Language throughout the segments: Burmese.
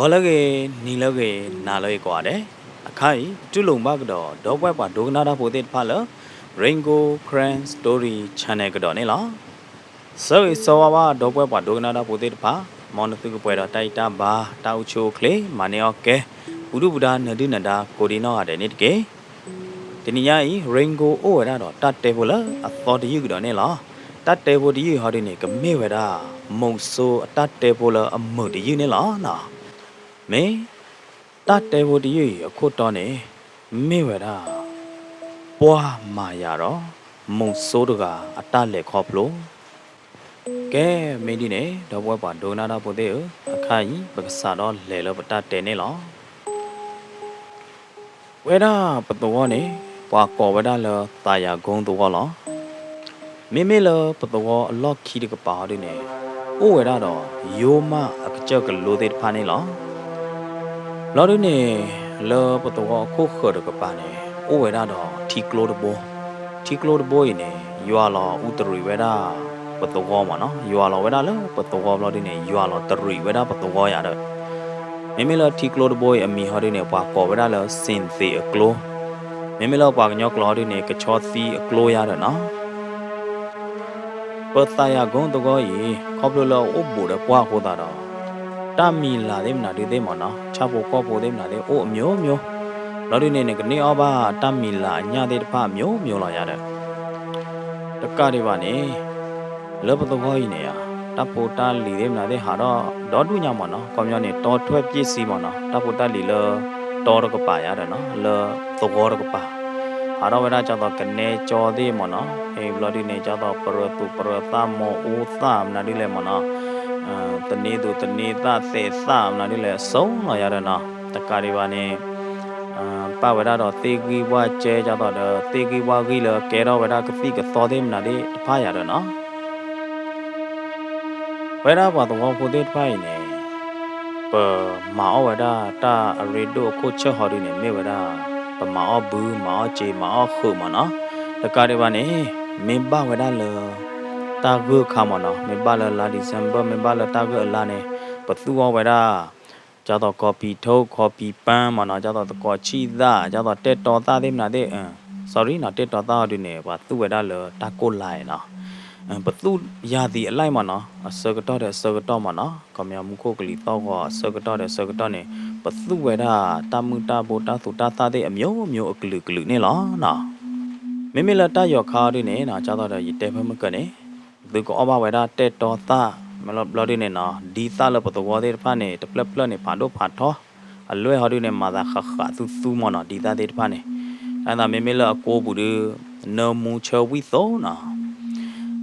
ဘောလကေနီလကေနာလေကွာတယ်အခါကြီးတူလုံဘကတော့ဒေါ်ပွဲပါဒိုကနာတာပိုတဲ့ဖာလ Ringo Cran Story Channel ကတော့နေလားဆောဝါဒေါ်ပွဲပါဒိုကနာတာပိုတဲ့ဖာမော်နသူကပွဲတော့တိုက်တာဘာတောက်ချိုကလေမနေယောကဲဘူဒုဘူဒါနဒိနဒါကိုဒီနောရတယ်နေတကေဒီနေ့ကြီး Ringo အိုရတော့တတ်တယ်ဘလားအသော်တယူကတော့နေလားတတ်တယ်ဘဒီယူဟာဒီနေကမေဝဒါမုံဆိုအတတ်တယ်ဘလားအမတ်တယူနေလားနာမေတတ်တယ်ဘဒီယူအခုတော့နေမေဝဒါပွားမာရတော့မုံဆိုးတကအတတ်လေခေါပလို့ကဲမင်းဒီနေတော့ဘွဲပါဒိုနာတာပိုတဲ့အခါကြီးပကစားတော့လေလို့ပတတ်တယ်နေလားဝဲဒါပတော်နေပွားကောဝဲဒါလတာယာဂုံတော့လောမေမေလပတော်အလော့ခီတကပါဒီနေအိုဝဲဒါတော့ယိုမအကကြောက်ကလိုတဲ့ဖာနေလောလော်ဒီနေလောပတော်ခုခောတကပါနေအိုဝဲဒါတော့ထီကလိုတဘောရနေယွာလောဥတရီဝဲဒါပတော်မနော်ယွာလောဝဲဒါလောပတော်လော်ဒီနေယွာလောတရီဝဲဒါပတော်ရတော့မေမေလထီကလိုတဘောအမီဟောဒီနေပွားကောဝဲဒါလောစင်သေးအကလိုမေမေလပွားညောကလော်ဒီနေကချောသီအကလိုရတော့နော်ပတယာဂုံတကောဤခေါပလလောဥပ္ပုရပွားခိုးတာတော့တမီလာသေးမနာသေးမနော်ချဖို့ကောဖို့သေးမနာသေးအိုအမျိုးမျိုးလော်ဒီနေနေကနေအောပါတမီလာညသေးတဖမျိုးလာရတဲ့တကတွေပါနေလောပတကောဤနေရတဖို့တလီသေးမနာသေးဟာတော့ဒေါ်တူညမနော်ကောင်းမျိုးနေတော်ထွက်ပြည့်စီမနော်တဖို့တလီလောတော်ရကပါရတယ်နော်လောသကောရကပါဟာတော့ဝဲတာကြောတော့ကနေကြော်သေးမနော်အေးဘလော်ဒီနေကြောတော့ပရတုပရသမောဥသမနာဒီလေမနော်တနေသူတနေသသေသမနာဒီလေဆုံးလာရတဲ့နော်တကားတွေပါနေပဝဲတာတော့သေကီဘွားကျဲကြောတော့သေကီဘွားကြီးလေကဲတော့ဝဲတာကတိကသောသေးမနာဒီတဖားရတဲ့နော်ဝဲတာပါတော့ကိုသေးတဖားနေပမာဝဲတာတာအရီဒိုကိုချဟော်ဒီနေမေဝဲတာပမာအဘူးမာချေမာခုမနော်တကားတွေပါနေမင်ပါဝဒါလတာဂုခါမနော်မင်ပါလာဒီဇမ်ဘာမင်ပါလာတာဂုလာနေပသူဝဝဒါကြတော့ကော်ပီထုတ်ကော်ပီပန်းမနော်ကြတော့ကောချီသားကြတော့တက်တော်သားသေးမလားတဲ့sorry နော်တက်တော်သားဒီနေပါသူဝဒါလတာကိုလိုက်နော်ပသူရသည်အလိုက်မနော်ဆကတော့တဲ့ဆကတော့မနော်ကမြမှုခိုကလီတော့ကဆကတော့တဲ့ဆကတော့နေပသူဝဒါတာမူတာဘောတာသူတာသားတဲ့အမျိုးမျိုးအကလူကလူနေလားနော်မေမေလာတယောခါရင်းနေနာကြတော့ရတဲဖမကနေသူကအဘဝဲတာတက်တော်သားမလဘလဒီနေနော်ဒီသားလပတော်ဝတဲ့ဖာနေတပလပလနေဖာတော့ဖာတော့အလွဲဟောဒီနေမာသာခခသူမနော်ဒီသားတဲ့ဖာနေအဲ့ဒါမေမေလာကိုဘူးနမူချဝီသောနော်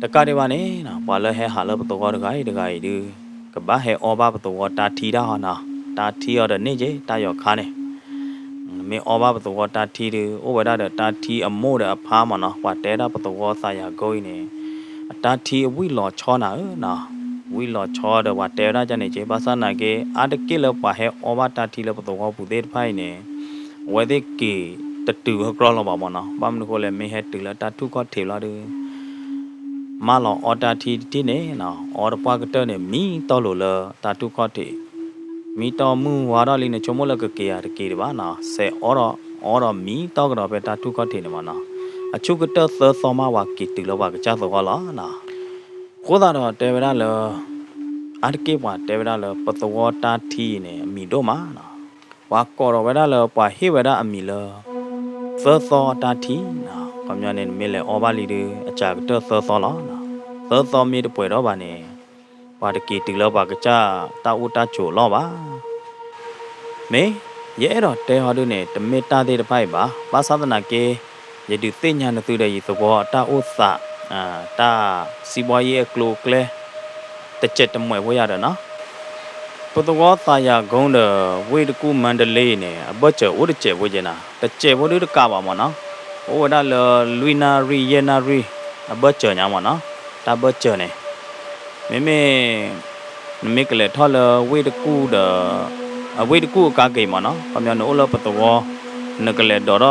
တကားတွေပါနေနော်ဘာလဲဟဲဟာလပတော်ဝတကတကဒီကဘာဟဲအောဘပတော်ဝတာထီတာဟာနော်တာထီရတဲ့နေကြီးတယောခါနေမေအောဘပတော်တာထီဒီဩဝဒတာထီအမို့တဲ့အဖားမနော်ဟွာတဲတာပတော်ဆာယာကိုင်းနေတာထီအဝိလောချောနာနော်ဝိလောချောတော့ဟွာတဲတာကြနေချေဘာသာနာကေအာတကိလပွားဟဲဩဘတာထီလပတော်ဘူသေးဖိုင်နေဝဲတဲ့ကေတတူဟကရောလောပါမနော်ဘာမနကိုလဲမေဟဲတူလာတာထုကထေလာဒီမလောအော်တာထီဒီနေနော်အော်ပွားကတဲ့နေမီတော်လို့လာတာထုကထေမီတော်မူဝါရလေးနဲ့ချုံမလကကေရတကေပါနော်ဆဲအော်မီတော့ကတော့ပဲတာထုကထေနေမနော်အချုကတသသောမဝါကီတူလောပါကကြသောလားနော်ခိုးတာတော့တေဝရလောအတကေပွားတေဝရလောပတဝတာထီနေအမီတို့မှာနော်ဝါကောရဝရလောပွားဟေဝရအမီလောသသောတာထီနော်ကမြနေမေလေအောပါလီဒီအကြကတသသောလားနော်သသောမီတပွဲတော့ပါနေပါတကီတီလောပါကကြတာဥတာချိုလောပါမေရဲတော့တဲဟောဒုနေတမေတာသေးတပိုက်ပါဘာသာသနာကေယတိသိညာနသူတဲ့ဤသဘောတာဥသတာစီဘွားရဲ့ကလိုကလဲတချက်တမွဲဝဲရတယ်နော်ပတကောသာယာဂုံးတဲ့ဝေတကူမန္တလေးနေအဘတ်ချေဝတ်ချေဝဲကျနာတချက်ဝတ်တကပါမနော်ဟိုဒါလလူနာရီယနာရီအဘတ်ချေညာမနော်တာဘတ်ချေနေမေကလေထော်လဝေတကူတဲ့အဝေတကူကားကိမနော်ကမြနိုလပတော်နကလေဒေါ်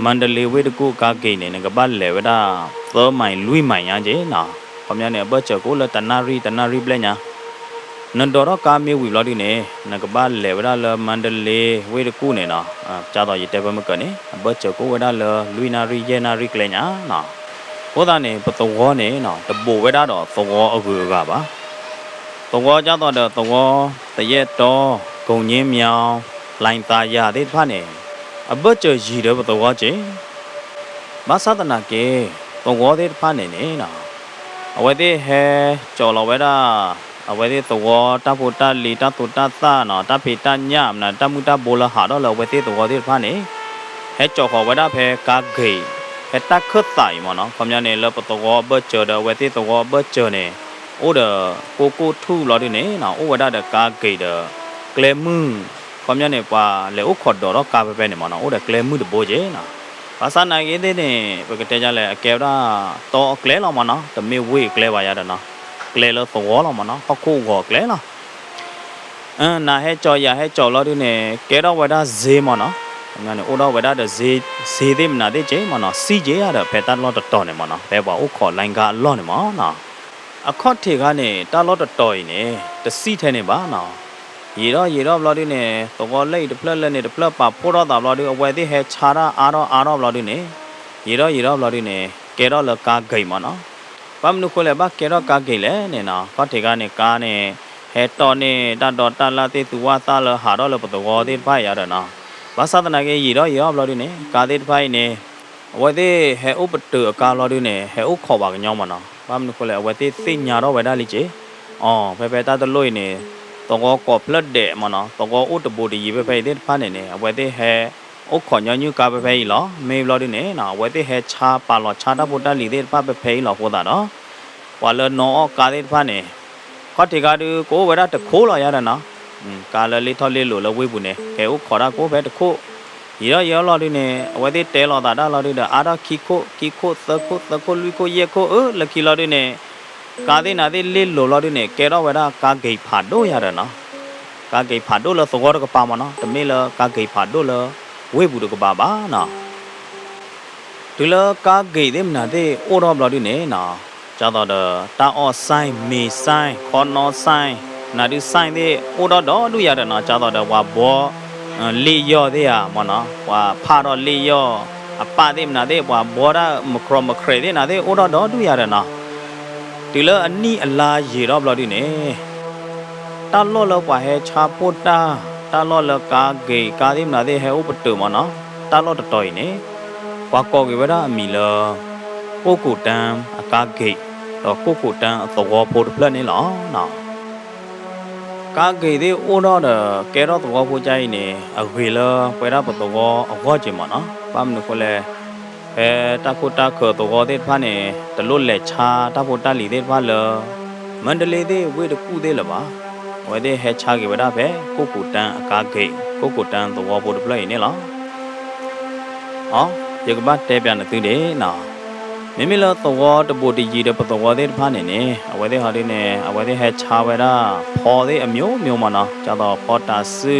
မန္တလေးဝေတကူကားကိနေငကပတ်လေဝဒါသောမိုင်လူမိုင်ညာကျေနော်ကမြနေဘတ်ချကိုလတနာရီပလက်ညာ နန်တော်တော့ကာမေဝီလော်ဒီနေနကဘာလေဝဒါလမန္တလေးဝေတကူနေနော်ကြာတော့ရတဲ့ဘမကနေဘတ်ချကိုဝဒါလလူနာရီယေနာရီကလညာနော်ဘောသားနေပတော်နေနော်တပိုဝဒါတော့သောအကူကပါသောကြာတော့သောတရက်တော်ဂုံညင်းမြောင်လိုင်းသားရတဲ့ဖာနေအဘတ်ချရီတဲ့ပတော်ချင်းမသဒနာကေသောတဲ့ဖာနေနေနော်အဝဲတဲ့ဟဲကြော်လောဝဒါအဝဲတဲ့သောတဖို့တလီတတုတသနော်တဖေတညမနာတမှုတဘောလဟာတော့လောဝဲတဲ့သောတဲ့ဖာနေဟဲကြော်ခေါ်ဝဒါဖဲကာဂေဟဲတခတ်တိုင်မနော်ခမရနေလပတော်ဘတ်ချတဲ့ဝဲတဲ့သောဘတ်ချနေအိုဒကိုထူလော်ဒီနေနော်အိုဝဒါတဲ့ကာဂေတဲ့ကလေမူခမရနေပါလေဥခေါ်တော့ကာပဲပဲနေမနော်အိုတဲ့ကလေမူတဘောကျနော်ဘာသာနိုင်ရတဲ့နေဘကတဲ့ကြလဲအကဲတော့ကလဲလောမနော်တမေဝေးကလဲပါရတဲ့နော်ကလဲလို့သောလောမနော်ဟခုကောကလဲလားနာဟဲကြော်ရဟဲကြော်လို့ဒီနေကဲတော့ဝဒါဈေးမနော်ငါနေအိုတော့ဝဒါတဲ့ဈေးသေးမနာတဲ့ကျင်းမနော်စီကျရတဲ့ဖက်တလောတော်နေမနော်ဘဲပါဥခေါ်လိုင်းကလောနေမနော်အခေါတ်ထေကနေတလောတော်ရင်နေတစီထဲနေပါနော်ရေတော့ဘလော်ဒီနေတော့လိတ်တဖလက်လက်နေတဖလက်ပါဖိုးတော့တာဘလော်ဒီအဝဲသေးဟဲခြာရအားတော့ဘလော်ဒီနေရေတော့ဘလော်ဒီနေကဲတော့လကားဂိမ်မနော်ပမ်နုခိုလေဘာကဲတော့ကားဂိမ်လဲနေနော်ခေါတ်ထေကနေကားနေဟဲတော်နေတတော်တလာသေးသူဝါသားလဟာတော့လပတော်သေးဖိုင်ရတော့နော်ဘာသာတနာကေရေတော့ဘလော်ဒီနေကားသေးဖိုင်နေအဝဲသေးဟဲဥပတူအကားလော်ဒီနေဟဲဥခေါ်ပါကညောင်းမနော်ပမ်နုခိုလေအဝဲသေးသိညာတော့ဝဲဒါလိချေဖဲဖဲတာတလို့နေတော့ကောဖလက်တဲ့မနော်တော့ဥတဘူဒီပဲပဲတဲ့ဖာနေနေအဝဲတဲ့ဟဲဥခေါ်ညညကပဲပဲလောမေဘလော်ဒီနေနော်ဝဲတဲ့ဟဲချာပါလောချာတာပိုတာလီတဲ့ဖာပဲပဲလောဟောတာနော်ဝါလနောကာတဲ့ဖာနေခေါတိကတူကိုဝဲတာတခိုးလောရတာနော်ကာလလေးထော်လေးလိုလဝေးဘူးနေကဲဥခေါ်တာကိုပဲတခိုးရောလော်ဒီနေအဝဲတဲ့တဲလောတာဒါလော်ဒီအာရခီခိုသခိုလူကိုယေခိုလကီလော်ဒီနေကာတဲ့နာတဲ့လေးလိုလော်ဒီနေကဲတော့ဝဲတာကာဂိဖာတို့ရတာနော်ကာဂိဖာတို့လသောကပါမနော်တမေလကာဂိဖာတို့လဝေဘူးတကပါပါနော်ဒီလကာဂိတဲ့မနာတဲ့အိုတော့ဘလော်ဒီနေနော်ကြတော့တာအော့ဆိုင်မေဆိုင်ခေါ်နော်ဆိုင်နာဒီဆိုင်တဲ့အိုတော့တို့ရတာနော်ကြတော့ဝါဘောလေရော့တဲ့ရမနော်ဝါဖာတော့လေရော့အပတဲ့မနာတဲ့ဝါဘောရမခရမခရတဲ့နာတဲ့အိုတော့တို့ရတာနော်ဒီလအနီအလာရေတော့ဘလော်ဒီနေတလောလောပွားဟဲချာပိုတာတလောလကာဂေကာဒီမနာတဲ့ဟဲဥပတူမနော်တလောတတော်ရင်နေကွာကောကေဝဒအမီလောကိုကိုတန်အကာဂေတော့ကိုတန်အသောပိုတဖလက်နေလောနော်ကာဂေတဲ့အိုတော့ကဲတော့သောပိုကြိုင်းနေအဝေလောပွဲရပတော်အဝေါ်ချင်မနော်ပမ်နုခလဲတခုတခတော့တဲ့ဖာနေတလို့လက်ချာတဖို့တလီတဲ့ဖာလမန္တလေးတဲ့ဝေတကူတဲ့လပါဝဲတဲ့ဟဲချာကေဝဒါပဲကိုတန်အကားဂိတ်ကိုတန်တော့ဖို့တပလိုက်နေလားရေကပတ်တဲပြန်နေသေးတယ်နော်မိမိလောတော့တပိုတီကြီးတဲ့ပတော်တဲ့ဖာနေနေအဝဲတဲ့ဟာလေးနေအဝဲတဲ့ဟဲချာဝဲတာဖော်တဲ့အမျိုးမနော်ကြတော့ဖော်တာစု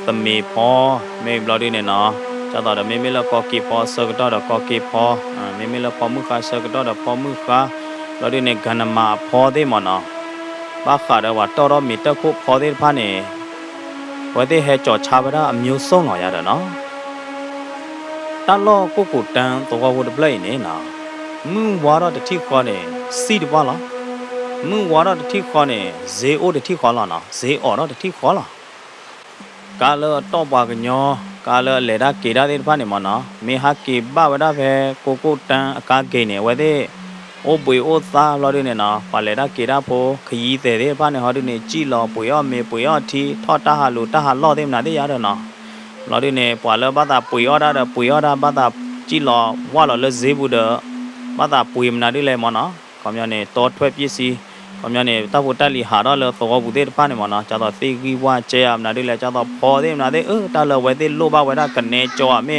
သမီဖော်မေဘလော်ဒီနေနော်ကြတော့မေမေလကော်ကီဖောဆကတော့ကော်ကီဖောမေမေလဖောမှုခါဆကတော့ဖောမှုခါလော်ဒီနေကနမဖောတဲ့မနော်ဘာခါတော့တော်မီတခုဖောတဲ့ဖာနေဝဲတဲ့ဟဲကြော်ချပါတာအမျိုးဆုံးလောရတာနော်တလောကိုတန်တော့ဝတ်ပလိုက်နေနော်မူဝါရတတိခေါ်နေစီတပါလားမူဝါရတတိခေါ်နေဇေအိုတတိခေါ်လားနော်ဇေအော်တော့တတိခေါ်လားကာလတော့ပါကညောကာလလေဒါကေဒါတဲ့ဖာနေမနော်မေဟာကေဘဝဒါပဲကိုတန်အကားဂိနေဝဲတဲ့အိုပွေအိုသားလော်ဒီနေနော်ပါလေဒါကေဒါဖို့ခရီးတဲ့ဖာနေဟောဒီနေကြည်လောပွေရောမေပွေရောထီထောတာဟာလူတာဟာလော့တဲ့မနာတဲ့ရတော့နော်လော်ဒီနေပွာလဘာသာပွေရောဒါဘာသာကြည်လောဝါလော်လဇေဘူးဒဘာသာပွေမနာတဲ့လေမနော်ကောင်းမြနေတော်ထွက်ပစ္စည်းကောင်းမြနေတဖို့တက်လီဟာတော့လောသောဘူးတဲ့ဖာနေမနော်ကြတော့သေကီဝါကျဲရမနာတဲ့လေကြတော့ဖော်တဲ့မနာတဲ့တလောဝဲတဲ့လိုပါဝဲဒါကနေကြောအမေ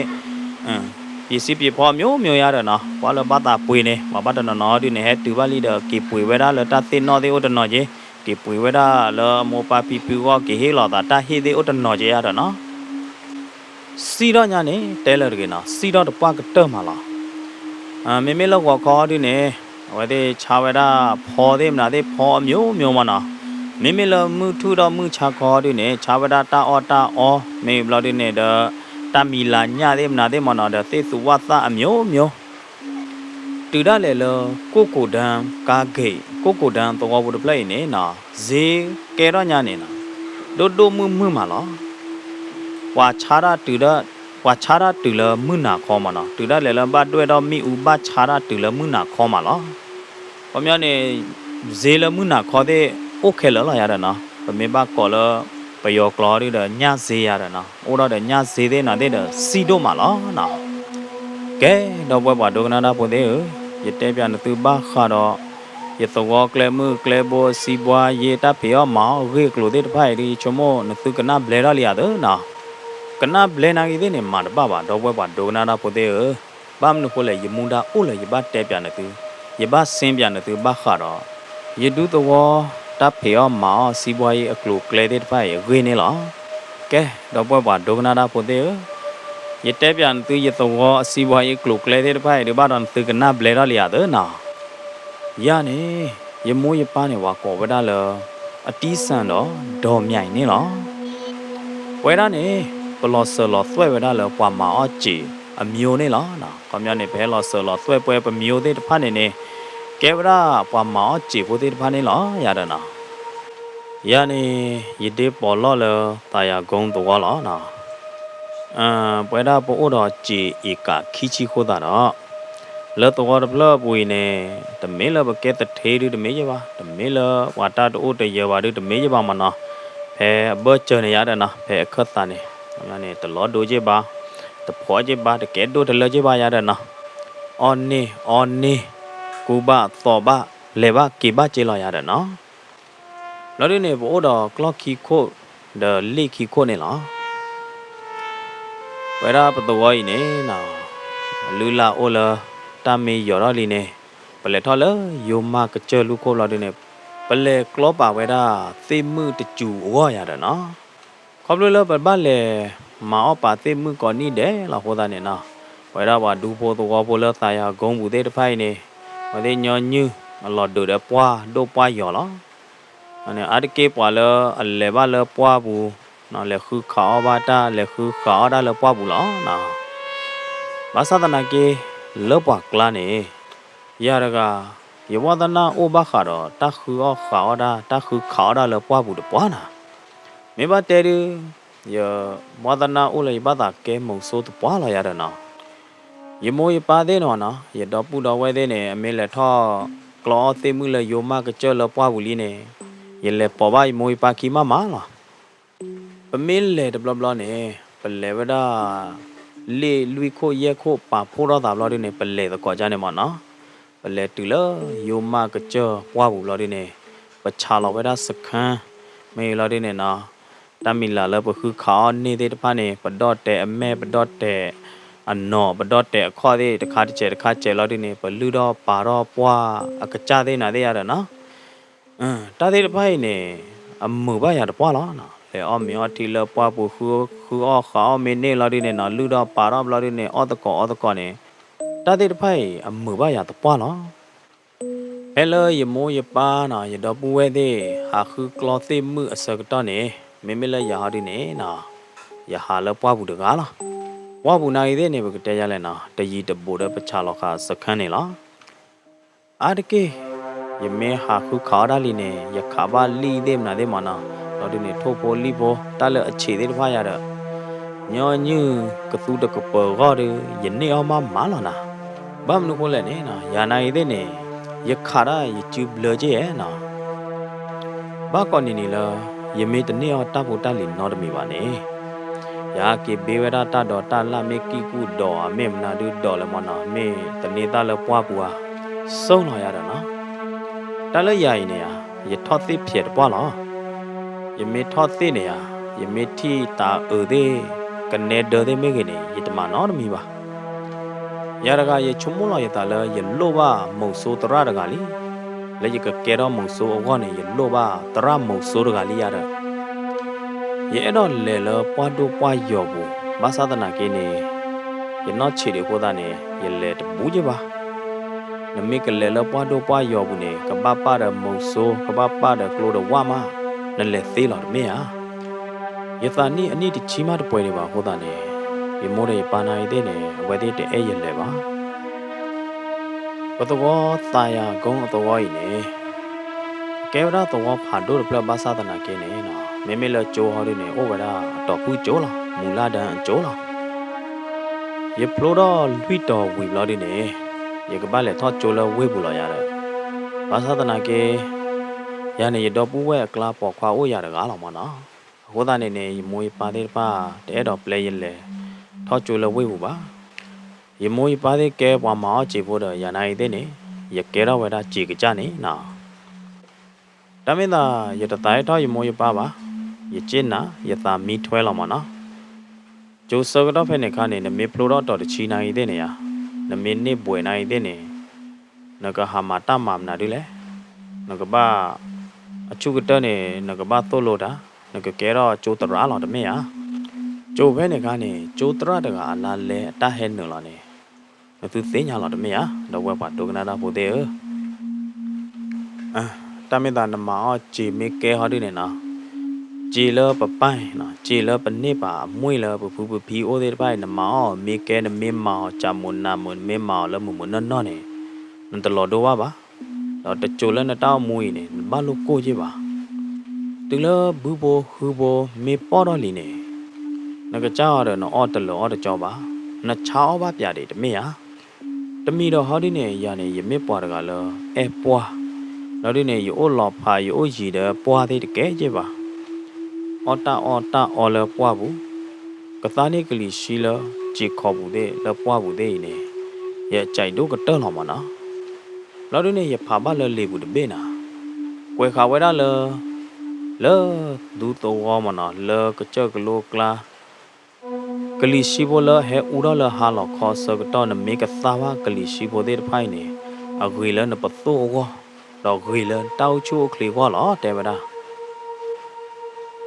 ပစ္စည်းပြဖော်မျိုးရတော့နော်ပွာလဘာသာပွေနေဘာတနော်ဒီနေဟဲတူပါလီဒကေပွေဝဲဒါလတသိနော်တဲ့ဥတနော်ကြီးကေပွေဝဲဒါလောမောပါပီပူဝကေဟေလောတာတဟေတဲ့ဥတနော်ကြီးရတော့နော်စီတော့ညာနေတဲလရကေနော်စီတော့တပွားကတက်မှာလားမေမေလောက်ခေါ်ဒီနေဝဲတဲ့ချာဝဲဒါဖော်တဲ့မနာတဲ့ဖော်မျိုးမနော် မိမိလမှုထူတော်မှုချခေါ်ဒီနေချဝဒတာအောမေဘလဒီနေဒတမီလာညတဲ့မနာတဲ့မနာတဲ့သေသူဝသအမျိုးမျိုးတူရလေလကိုဒံကာဂေကိုဒံတော့ဘူးပလိုက်နေနာဇေကဲတော့ညနေနာဒိုမှုမှာလားဝါချာရတူရဝါချာရတူလမှုနာခေါ်မနာတူရလေလဘတ်တွေ့တော့မိဥပချာရတူလမှုနာခေါ်မလားဘာမျိုးနေဇေလမှုနာခေါ်တဲ့โอเคแล้วล่ะရတယ်နော်ပမေဘကောလပယောကလော်ရတဲ့ညဈေးရတယ်နော်အိုတော့တဲ့ညဈေးတဲ့နာတဲ့စီတို့မှာလားနော်ကဲတော့ဘွယ်ဘဒုကနာနာပိုတဲ့ရတဲ့ပြန်သူဘာခါတော့ရတော့ကလဲမှုကလဲဘောစီဘွားရေတပ်ဖေောမောင်ရေကလိုတဲ့ဖိုင်ဒီချမောနသူကနာဘလဲရလျရတယ်နော်ကနာဘလဲနာကြီးတဲ့နေမှာတော့ပါတော့ဘွယ်ဘဒုကနာနာပိုတဲ့ဘာမနဖို့လေရမွန်တာအိုလေရဘတဲ့ပြန်တဲ့သူရဘစင်းပြန်တဲ့သူဘာခါတော့ရဒူတော့တပ်ဖေောမောင်စီဘွားရေအကလိုကလဲတဲ့ဖိုင်ရေနေလားကဲတော့ဘွယ်ဘဒုကနာနာပိုတဲ့ရတဲ့ပြန်သူရတော့အစီဘွားရေကလိုကလဲတဲ့ဖိုင်ဒီဘာတော့သူကနာဘလဲရလျရတယ်နော်ရနေရမိုးရပါနေဝါကောဝဒါလအတီးဆန်တော့ဒေါ်မြိုင်နေလားဝဲရနေဘလော့ဆလော့သွဲဝဒါလပွားမအချီအမျိုးနေလားနော်ကောင်းမြနေဘဲလော့ဆလော့သွဲပွဲပမျိုးတဲ့တဖာနေနေကဲဝဒါပွားမအချီဖို့တဲ့တဖာနေလားရတဲ့နော်ရနေရတဲ့ပေါ်လော့လတာယာဂုံတော်လားနော်ပွဲတာပို့တော့ကြည်ဧကခီချီခိုးတာတော့လောတော်ဘလပွေနေတမေလဘကဲတထေးတမေရပါတမေလဝါတာတိုးတရပါတမေရပါမနော်ဖဲဘောချနေရတယ်နော်ဖဲအခတ်တာနေအမှန်နဲ့တလောဒိုကြပါတဖွာကြပါတကဲဒိုတလကြပါရတယ်နော်အော်နေကူဘသောဘလေဘကေဘချေလာရတယ်နော်လောဒီနေဘောတော့ကလော့ခီခိုဒလီခီခိုနေလားဝဲရပတော်ဝိုင်းနေနော်လူလာအိုလာတမေရော်ရလီနေပလက်ထော်လယိုမကကျလူခိုလာတဲ့နေပလေကလောပါဝဲတာသေမှုတကျူဝါရတယ်နော်ခေါပလလပပလေမာအပါသေမှုကောနီတဲ့လာဟောတာနေနော်ဝဲတာပါဒူဖို့တော့ဘောလတာယာဂုံဘူးတဲ့တဖိုင်နေမတဲ့ညောညူအလော်ဒိုတဲ့ပွားဒိုပွားရော်လားအနေအတကေပွားလအလေပါလပွားဘူးနော်လေခုခါဘာတာလေခုခါဒါလပွားဘူးလားနော်ဘာသာတနာကေလောပကလာနေရရကယဝဒနာအိုဘခါတော့တခုခါဒါတခုခါဒါလပွားဘူးတပွားနာမေဘတဲရမဒနာအိုလေဘာသာကဲမုံဆိုးတပွားလာရတဲ့နော်ယမိုးရပါသေးနော်နော်ရတော့ပူတော်ဝဲသေးနေအမေလက်ထောကလောသေးမှုလေယိုမကကြောလပွားဘူးလီနေရလေပေါ်ပါယမိုးပါခီမမလားပမင်းလေတဘလဘလနေပလေဝဒါလေလူခိုရဲခိုပါဖိုးတော့တာဘလို့ဒီနေပလေတော့ကြောကြနေမနော်ပလေတူလယိုမကကြောပွားဘူးလို့ဒီနေပချာလောဝဲတာစခန်းမေလို့ဒီနေနော်တမီလာလပခုခါနေတဲ့တဖာနေပဒေါ့တဲ့အမဲပဒေါ့တဲ့အနော်ပဒေါ့တဲ့အခေါ်တဲ့တခါတစ်ချက်လို့ဒီနေပလူတော့ပါတော့ပွားအကကြသေးနာသေးရတော့နော်တာသေးတဖိုင်နေအမှုပါရတော့ပွားလားနော်လေအမေအတီလပွားဖို့ခူအခါမင်းနေလာဒီနေနော်လူတော့ပါတော့လာဒီနေအော်တကောနေတာတဲ့တဖိုင်အမှုပါရတော့ပွားလားဟဲလိုယမိုးယပါနော်ရတော့ပူဝဲသေးဟာခုကလောသိမှုအစကတော့နေမေမေလရဟာဒီနေနော်ရဟာလပွားဘူးတကားလားဝါဘူးနိုင်တဲ့နေဘကတဲရလဲနော်တရီတပူတဲ့ပချလောခစခန်းနေလားအာတကေယမေဟာခုခါဒါလီနေရခါပါလီတဲ့မနာတဲ့မနာတော့ဒီနေထိုးပေါ်လီပေါ်တလအခြေသေးတဖာရတော့ညောညူကသူတကပေါ်ရော်ယနေအောင်မလာနာဘာမနုခိုးလဲနေနော်ယာနိုင်တဲ့နေရခါရာယကျူဘလကျေနော်ဘာကောနေနေလားယမေတနေအောင်တဖို့တလီနော်တမီပါနေယာကေဘေဝရတာတော့တာလာမေကီကူတော့အမေမနာဒူတော့လမနော်မေတနေတာလပွားပူဟာစုံလာရတာနော်တလရရင်နေရထော့သိဖြစ်ပွားလားယမေထော့သိနေယမေတီတာသေးကနေဒသေးမေကနေယတမနော်တမီပါရရကရချုံမလာရတာလရလောပါမုံဆိုတရတကလီလေကကဲတော့မုံဆိုအကောနေရလောပါတရမုံဆိုတကလီရတဲ့ရဲတော့လေလပွားတော့ပွားရော်ဘူးမသဒနာကင်းနေရနော့ချီတွေကိုသားနေရလေတပူးကြပါနမေကလေလပွားတော့ပွားရော်ဘူးနေကပပရမုံဆိုကပပရကလိုတော့ဝါမ นั่นแหละเตลอดไม่อ่ะยตานี่อันนี้ที่ชีมาตป่วยเลยบ่าโหตาเนี่ยยโมเรปานาอีเดเนี่ยเวเดเตเอเยเลยบ่าก็ตัวตายอ่ะกงตัวอีเนี่ยแกวดาตัวผ่านดูเปล่าภาษาตนาเกเนี่ยนะไม่ละโจฮอดีเนี่ยโอเวดาต่อผู้โจละมูลาดันโจละยพลูดอลุยต่อวิบลอดีเนี่ยยกบ้านเลยทอดโจละเวบุลอยาเลยภาษาตนาเกยาเนี่ยดอกผู้เวกลาปอกควาโอยาเดกาลมานะโหตาเนี่ยมวยปาเดป้าเดดอกเปลยเลยทอดโจละเวบุบ่ายมวยปาเดแกปามาจีบุเดยานาอีเดเนี่ยยแกเราเวดาจีกจานี่นะတမင်းသားရတတိုင်းတော့ရမိုးရပါပါရကျင်းနာရတာမီထွဲလာမနော်ကျိုးစောကတော့ဖဲနေခါနေနမေဖလိုတော့တချီနိုင်တဲ့နေရနမေနေပွေနိုင်တဲ့နေနကဟာမာတမမနာဒီလေနကဘာအချုကတနေနကဘာတိုလိုတာနကကဲတော့ကျိုးတရာလောတမင်းရကျိုးဖဲနေခါနေကျိုးတရတကအလာလဲအတဟဲနော်လာနေနသူသိညာလောတမင်းရတော့ဝက်ပါဒုကနာတာဖို့တဲ့ตามิตานมาจีเมเกฮอดีเนี่ยนะจีเลปะไปนะจีเลปะนี่ปะมวยเลปะผู้พีโอเดไปนะมาเมเกนะเมมาจามุนนามุนเมมาแล้วมุนนั่นนั่นเนี่ยนั่นตลอดดูว่าปะเราจะโจแล้วนะเต้ามวยเนี่ยบ้านลูกโก้จีปะถึงแล้วบูโบฮูโบเมปอดอลีเนี่ยนั่นก็เจ้าเดนะออตลอดเจ้าปะนั่นเช้าบ้าปียดีแต่ไม่อะแต่มีเราฮอดีเนี่ยยาเนี่ยยังไม่ปอดกันเลยปัวแล้วดิเนี่ยอยู่หลอบพายอยู่ยีเดปัวที่แก่เจ็บอ่ะออตาออเลปัวบุกตานี่กลิชีเลจีขอบุเดเลปัวบุเดเนี่ยอย่าใจดูกระเตื้อหรอกมันนะแล้วดิเนี่ยอย่าพาบ้านเลบุเดเบนะกวยขาไว้ได้เลดูตัวมันนะเลก็เจอกโลกลากลิชีโบเลเฮอุดาเลฮาหลอกคอสกตอนเมกสาวากลิชีโบเดไพ่เนี่ยอากุยเลนปะโต้ก็เราคุยเรื่องเต้าชู้คลีว่าหรอแต่ไม่ได้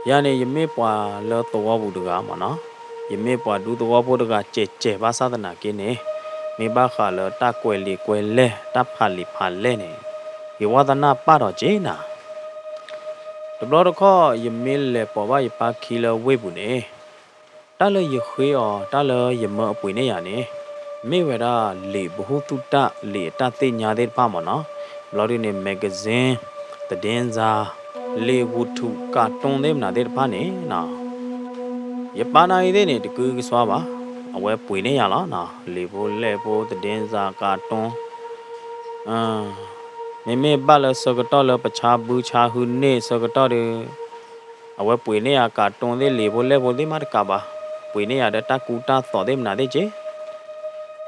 ยาเนี่ยยังไม่ปว่าเลือตัวบุตรกามันเนาะยังไม่ปว่าดูตัวบุตรกาเจ็บภาษาตนากินเนี่ยมีบ้าขาเลือตากวยลีกวยเล่ตาพันลีพันเล่เนี่ยอยู่ว่าตาหน้าป้าดอกเจน่ะแต่เราก็ยังไม่เล่ปว่ายังปาคีเลเวบุเนี่ยตาเลยยังคุยตาเลยยังมาปุยเนี่ยอย่างนี้ไม่เวลาเล่บุหุตุตาเล่ตาเตียนยาเด็ดป้ามันเนาะลอรีเนี่ยแมกกาซีนตะเดนซาเลวูทูการ์ตูนเดมนาเดพานี่นะยปานาอีเดเนี่ยตะกูกสวาบาเอาไว้ปุยเนี่ยล่ะนะเลโบตะเดนซาการ์ตูนเมบ้าเลสกตอเลปชาบูชาหุนเนสกตอเดเอาไว้ปุยเนี่ยการ์ตูนเดเลโบเดมาตะกาบาปุยเนี่ยเดตะกูตาต่อเดมนาเดเจ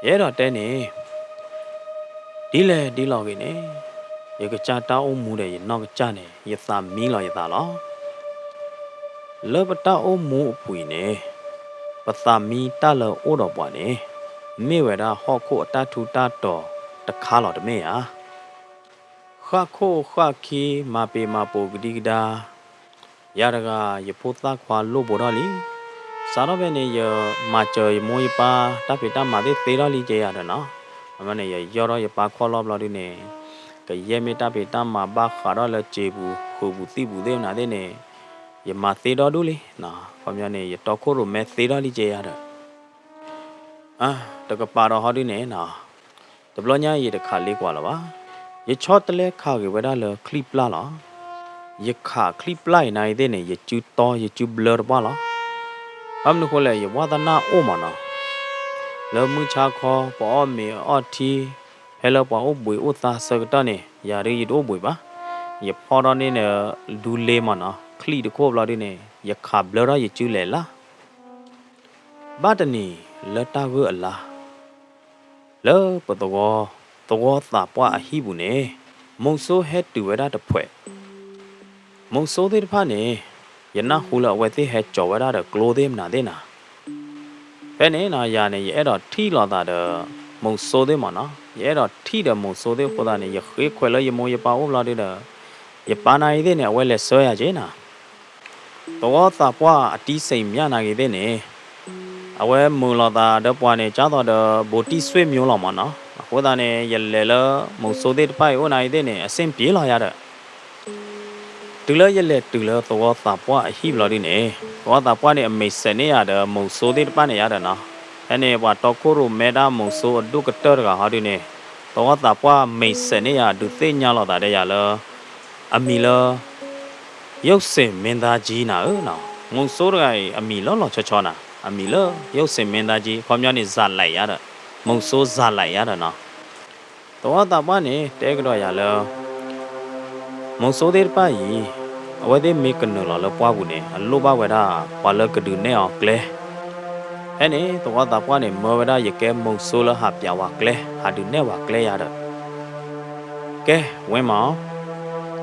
เยรอเตนี่ดีลอกิเนี่ยยกจ่าตาอมูเดยนอกจ่าเนี่ยยสามีลอยตาล้อเลปตาอมูปุยเนี่ยปสามีตาเลโอดอบวาเนี่ยไม่เวลาฮอกโคตาทูตาต่อตะขาหลอดไม่อะข้าโคข้าคีมาเปมาโปกดิกดายาดกายพุทธควาลูบดอลีสารเวเนี่ยยมาเจอมวยปาตาปิตามาได้เตดอลีเจียดเนาะมันเนี่ยยอรอยปาขอรอบลอดีเนี่ยก็เยเมตาเปตามาบ้าขาดอลเจบูฮูบุติบุเดนาเดเนี่ยยมาเตดอดูเลยนะพอมยาเนี่ยยตอโคโรเมเตดอลีเจียดตะกปาดอฮอดีเนี่ยนะตบลอญายตะขาเล็กกว่าละวะยชอตเลขาเกเวดาเลคลิปลาละยขาคลิปไลนายเดเนี่ยยจูตอยจูเบลอบ้าละอำนุคนเลยยวาตนาโอมานะแล้วมือชาคอปอเมออทีเฮลปอบุยอุตาสกตาเนี่ยยารีดบุยปะยพอดอนเนี่ยดูเลมานะคลีดโคบลาดิเนี่ยยขาเบลอจูเลละบาตนี่เลตาเวอละเลปตัวตาปวาฮิบุเนี่ยมงโซเฮตุเวดาตะเพมงโซเดพาเนี่ยยันน่าฮูลาเวทีเฮจอเวดาตะกลัวเดมนาเดนะเป็นเนี่ยนะยาเนี่ยเอดอที่ลอตาเดมงโซเดมานะเอดอที่เดมงโซเดโคตาเนี่ยยเคยควยเลยยมยปาอุบลาเดยปานาอีเดเนี่ยเวเลสอยาเจนะตัวตาปวาอติสิมยานาอีเดเนี่ยเอาไว้มือลอตาเดปวาเนี่ยจ้าตัวเดโบติสวยมิวลอมานะโคตาเนี่ยยันเลละมงโซเดไปโอนาอีเดเนี่ยเส้นปีลอยาเด တူလရလက်တူလတော့တာပွားအဟိဘလာဒီနေတော့တာပွားနေအမေစနေရတဲ့မုံဆိုးတဲ့ပန်းနေရတဲ့နော်အဲ့နေဘာတော့ကိုရိုမဲဒါမုံဆိုးအဒုကတော်ကဟာဒီနေတော့တာပွားမေစနေရဒုသိညာလောက်တာတဲ့ရလားအမီလားရုပ်စင်မင်းသားကြီးနာနော်မုံဆိုးကအမီလောလောချောချောနာအမီလားရုပ်စင်မင်းသားကြီးခေါမျိုးနေဇာလိုက်ရတဲ့မုံဆိုးဇာလိုက်ရတဲ့နော်တော့တာပွားနေတဲကတော့ရလားမုံဆိုးတဲ့ပါကြီးအဝဲတဲ့မေကနလာလပွားဘူးနေအလိုပါဝဲတာပါလကဒူနေအောင်ကလဲအဲ့နေတော့တာပွားနေမောဝဲတာရကဲမုံဆိုးလဟာပြဝကလဲဟာဒူနေဝကလဲရတဲ့ကဲဝင်းမောင်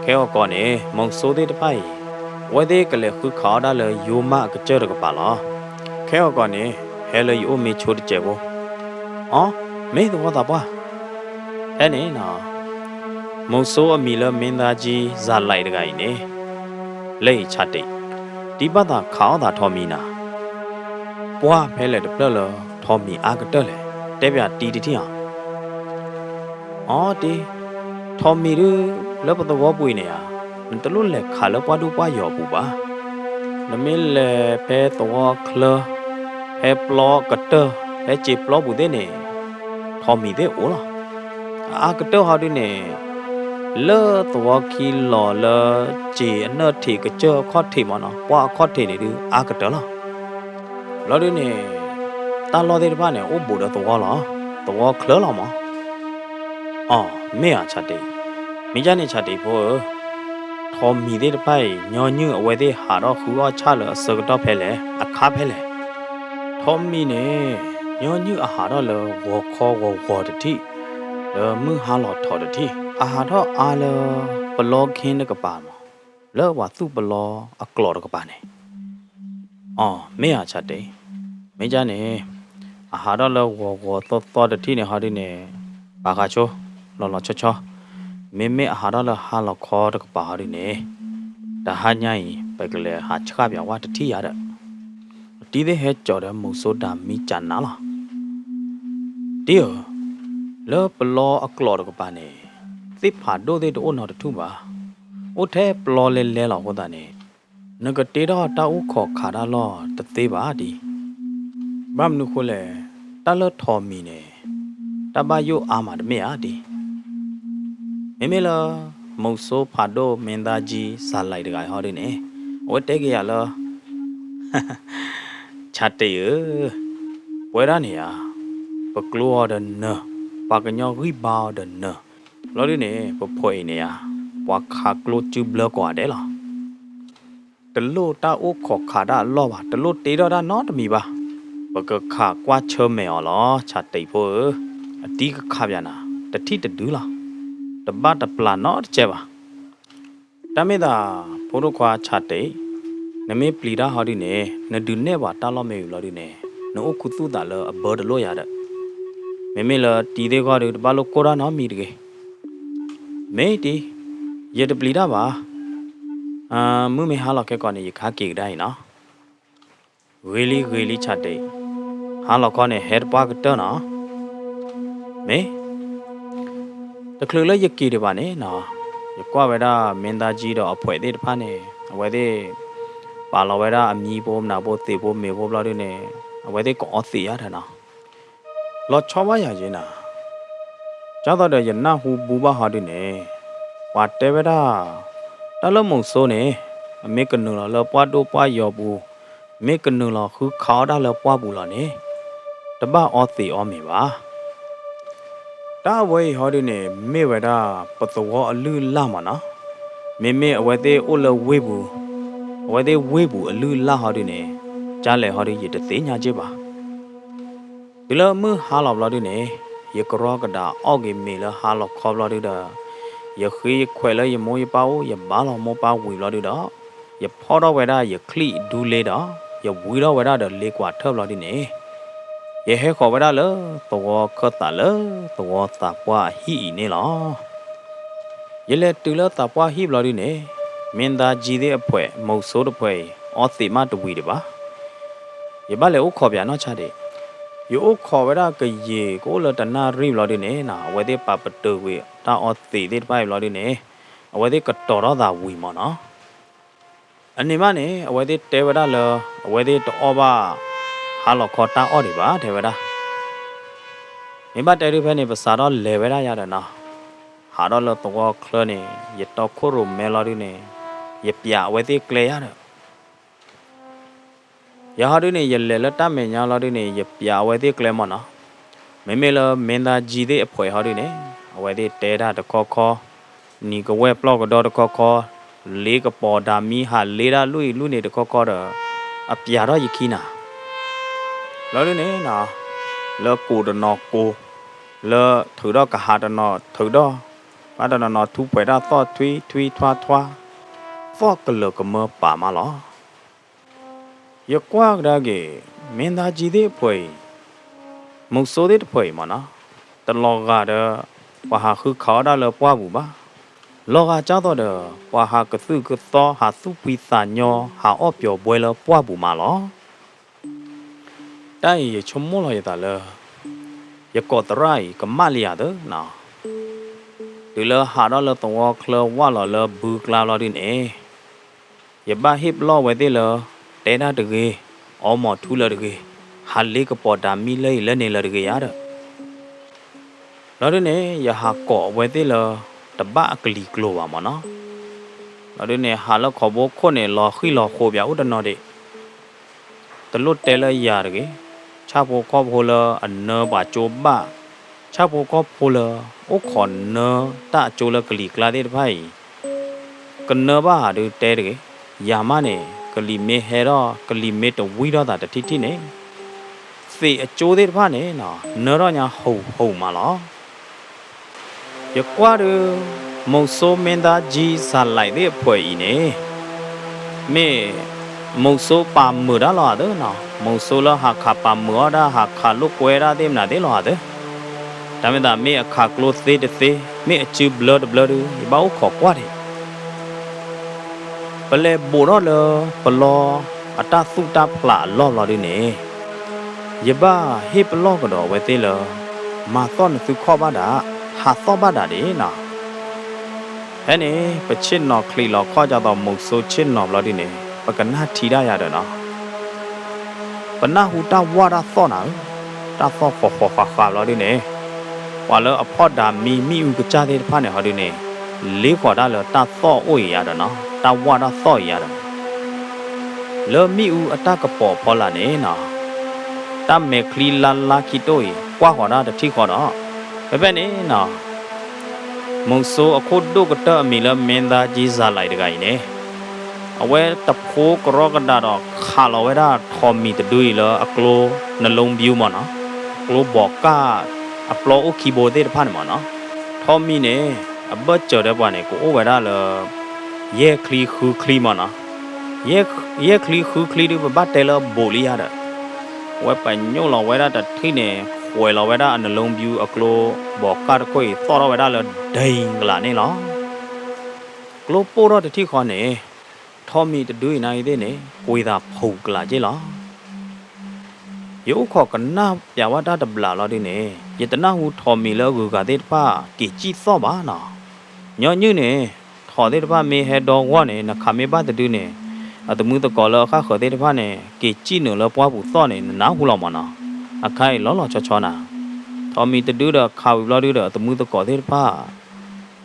ခဲောကောနေမုံဆိုးတဲ့တပိုင်ဝဲတဲ့ကလေးခုခါဒါလေယူမကကြရကပါလားခဲောကောနေဟဲလေယူမေချိုးတဲ့ကျဘောအော်မေတော့တာပွားအဲ့နေနော်မုံဆိုးအမီလမင်းသားကြီးဇာလိုက်တကိုင်နေလေချတ်တိဒီပတ်သာခေါင်းသာထော်မီနာပွားဖဲလေတပလလထော်မီအာကတက်လေတဲပြတီတီအောင်အော်ဒီထော်မီရလပတော်ပွေနေရတလို့လေခါလပွားတူပွားရော်ပူပါနမင်းလေဖဲတော်ခလဖဲပလောကတဖဲချေပလောဘူးတဲ့နေထော်မီတဲ့အိုလားအာကတက်ဟာဒီနေလေตัวคีหล่อleจีเนทีก็เจอข้อทีมันเนาะว่าข้อทีนี่ดูอากระเตล่ะแล้วดิเนี่ยตาลอเดบ้านเนี่ยโอ้บูดตัวเหรอตัวเคลื่อนหรอมั้งอ๋อไม่อ่ะชัดดิมิจานี่ชัดดิพอทอมมีเดไปย้อนยื้อเอาไว้ได้หาเราคือว่าชาเลยสกัดเพลเลยอาคาเพลเลยทอมมีเนี่ยย้อนยื้ออาหารเราเลยวัวคอวัวที่มือหาหลอดถอดที่อาหารท่ออาเลปลอกเข็นกับปามเลิกว่าสู้ปลออักลอดกับปาเนี่ยอ๋อไม่อาชัดเด้ไม่จ้าเนี่ยอาหารท่อเลิกวัวตัวที่เนี่ยหาดิเนี่ยปากาโชหล่อชอไม่อาหารท่อเลิกหาหลอกคอกับปาหาดิเนี่ยแต่หาใหญ่ไปกันเลยหาชาบอย่างว่าที่ยาเด้ที่ได้เห็ดจอดมุโซดามีจันน่ะล่ะเดี๋ยวเลิกปลออักลอดกับปาเนี่ยสิผ่าโดเดโดนอดทุ่มบ่าโอแทปลอเลเลหล่อคนตาเนี่ยนึกเตดอตาอุขอขาดาลอตะเตบ่าดีบ้ามนุโคเลตาเลทอมีเนี่ยตาบายุอามาดเมียดีเมละมုံဆိုးผ่าโดမင်းသားကြီးစာလိုက်တကဟောဒီเนี่ยโอเตกยาลอชาเตยပွဲရနေရပကလောဒနပကညောရိဘာဒနလောဒီနေပဖွေနေရပွားခါကလိုချူဘလကွာတယ်လားတလို့တာအိုခေါ်ခါဒါလောပါတလို့တေတော့တာနော်တမီပါပကခါကွာချမဲော်လောချာတိတ်ဖို့အတီးခါပြန်နာတတိတဒူးလားတပတ်တပလာနော်တကျဲပါတမေတာဖိုးတို့ခွာချတိတ်နမေပလီတာဟောဒီနေနဒူနဲ့ပါတာလောမဲယူလောဒီနေနိုခုသူတာလောအဘော်တလို့ရတဲ့မေလာတီသေးခွာတို့တပတ်လို့ကိုရာနော်မီတကေမေတီရတပလီတာပါမမေဟာလောက်ခဲကောနေခါကေတိုင်းနော်ဝေလီချတ်တဲ့ဟာလောက်ကောနေဟက်ပါကတနော်မေတကလလရကီတွေပါနေနော်ရကွာဝဲတာမင်းသားကြီးတော့အဖွဲသေးတဖာနေအဝဲသေးပါလောဝဲတာအမီပိုးမနာပိုးသေပိုးမေပိုးဘလောက်တွေနေအဝဲသေးကောသေရတယ်နော်လောချောပါရချင်းနာကျောင်းတော်ရနာဟူဘူဘာဟာဒီနေဝါတဲဝဒါတလမုံဆိုးနေအမေကနူလောပွားတိုးပွားရော်ဘူးမေကနူလောခုခါဒါလောပွားဘူးလောနေတပအောသေးအောမေပါတာဝဲဟောဒီနေမေဝဒါပတောအလူလာမနော်မေအဝဲသေးအိုလဝေးဘူးအဝဲသေးဝေးဘူးအလူလာဟောဒီနေကြားလေဟောဒီရတသိညာကျပါဒီလိုမဟာလောက်လောဒီနေยกรอกระดาออกเกมีละหาหลอกคอบลอดิดาอย่าคุยแขวละอย่าโมยเป้าอย่าบ้าหลอกโมเป้าวิลอดิดาอย่าพอดอเวดาอย่าคลี่ดูเลดาอย่าวิดอเวดาเดเลกว่าเทิบลอดิเนอย่าให้ขอเวดาเลยตัวก็ตาเลยตัวตาว่าฮีนี่หรออย่าเลตุละตาว่าฮีบลอดิเนเมนดาจีเดอป่วยมอโซดป่วยออติมาตวีเดบาอย่าบ้าเลยอุขอบยานอชาเดยูขอเวลาเกยก็เลยแต่น่ารีบรอดีเนี่ยนะวันที่ปาปตัวเวตาออตีได้ไปรอดีเนี่ยวันที่กระโดดเราวิมอนะ อันนี้มาเนี่ยเอาไว้ที่เทวดาเลยเอาไว้ที่ตัวบ้าหาหลอกคอตาอ้อดีบ้าเทวดามีบ้าเทวดาเพื่อนเนี่ยภาษาเราเลวได้ยากเลยนะหาเราเลยตัวเคลื่อนเนี่ยยึดตัวคู่รูมเมลอดีเนี่ยยึดยาเอาไว้ที่เกลียดยาหาดีเนี่ยยึดเลี้ยแล้วตั้มเมียเราดีเนี่ยยึดยาเอาไว้ที่เกลียมันนะไม่เมลเมนดาจีดีป่วยหาดีเนี่ยเอาไว้ที่เทวดาตะคอนี่ก็เว็บล็อกก็ดอตะคอเลี้ยกปอดามีหาเลี้ยลุยเนี่ยตะคอเด้ออับยาเราอีกขี้น่ะแล้วดีเนี่ยนะแล้วกูเดินนอกกูแล้วถือดอกกะหาเดินนอถือดอกมาเดินนอทุบไปได้ต่อทุยทว่าฟอกกันเลยก็เมื่อป่ามาหรอยกว่าได้เกี่ยเมนดาจีดีป่วยมุกโซดีป่วยมันนะแต่ลอกาเด้อว่าหาคือเขาได้เลยป่าบุบ้าลอกาเจ้าตัวเด้อว่าหากระซื้อกระต่อหาสุปิสานยอหาอ้อเปียวบวยเลยป่าบุมาหรอได้ชมมั่วเลยแต่เลยอย่ากอดไรกับมาเลียเด้อนะดูเลยหาเราเลยตัวเคลว่าเราเลยบึกลาเราดินอย่าบ้าฮิบล่อไว้ได้เลยแต่น่าดึกอ๋อหมอทุเลยดึกฮัลลี่กับปอดามีเลยแล้วเนี่ยเลยดึกยาเด้อแล้วดิเนี่ยอย่าหาเกาะไว้ได้เลยแต่บ้ากลีกลัวมันนะแล้วดิเนี่ยหาแล้วขอบอกคนเนี่ยรอขึ้นรอโคบยาอุดนอเดแต่ลุดเตเลยยาดึกชาโพกอโพลอันเนบาโจบ้าชาโพกอโพลโอขอนเนตาโจลกลีกลาเดไพกันเนบ้าดูเตดึกยามาเนี่ยกลีเมเฮรอกลีเมตวิรอตาทิเนี่ยสิโจเดไพเนี่ยนะเนรอเนี่ยหูมาล้อยากว่าดูมงโซเมนดาจีสาไลเดป่วยเนี่ยเมมงโซปามมือได้หรอเด้อนะมงโซละหากขาปามมือได้หากขาลูกเวราเต็มหน้าได้หรอเด้อแต่ไม่ได้เมขากลูเตเมจืบบลัดดูบ้าขอกว่าดิเปล่าบุรอเลยเปล่าอัตราสุตาพลาล่อดิเนี่ยยบ้าเฮปล่อก็ดอกไว้เตลมาต้อนสุข้อบ้าดาหาซ้อบ้าดาดินะเฮ้ยนี่ไปเช่นนอคลีหลอกข้อจะต่อมงโซเช่นนอเราดิเนี่ยปกันหน้าทีได้ยาเด้อนะปนหน้าหูตาว่าตาซ้อนะตาซ้อฟาเราดิเนี่ยว่าแล้วอพอดามีอุกจาเดพาเนี่ยเขาดิเนี่ยเลี้ยขวาได้เลยตาซ้อโอ้ยยาเด้อนะตาว่าตาซ้อยาเด้อแล้วมีอุอัตากระป๋อพอละเนี่ยนะตาเมคลีลาคิโต้ยกว่าขวาได้ที่ขวาเนาะแบบนี้นะมงโซอคุดดูก็เตอมีละเมนดาจีซาไลด์ไงเนี่ยเอาไว้ตะโพกรอกันดาดอกขาเราไว้ได้ทอมมีแต่ดุยเลยอักโลนลงบิวมันนะอักโลบอกก้าอัปโลโอคีโบเดตพันมันนะทอมมีเนี่ยอับเบิร์เจอได้ป่ะเนี่ยกูโอ้ไว้ได้เลยเย่คลีคือคลีมันนะเย่คลีคือคลีดูแบบบ้าเตลโบลียาเด้อไว้ไปโยเราไว้ได้แต่ที่เนี่ยหวยเราไว้ได้อันลงบิวอักโลบอกก้าตะคุยต่อเราไว้ได้เลยเด้งกละนี่หรอกโลโปรอที่คอเนี่ยทอมีจะดูในเด้เนี่ยคุยตาผูกละเจ้าหรออยู่ขอกันหน้าอย่าว่าได้ดับลาเราดิเนี่ยยัตนาหูทอมีแล้วกูกาเด็ดป้ากี่จีซ้อบ้านะย้อนยืนเนี่ยทอเด็ดป้ามีเฮดองว่าเนี่ยนักขมิบ้าจะดูเนี่ยอาตมือตะกอแล้วข้าขอเด็ดป้าเนี่ยกี่จีหนึ่งแล้วป้าผู้ซ้อเนี่ยน้าหูเรามานะอาใครล้อชอนะทอมีจะดูเด้อข่าวเราดูเด้ออาตมือตะกอเด็ดป้า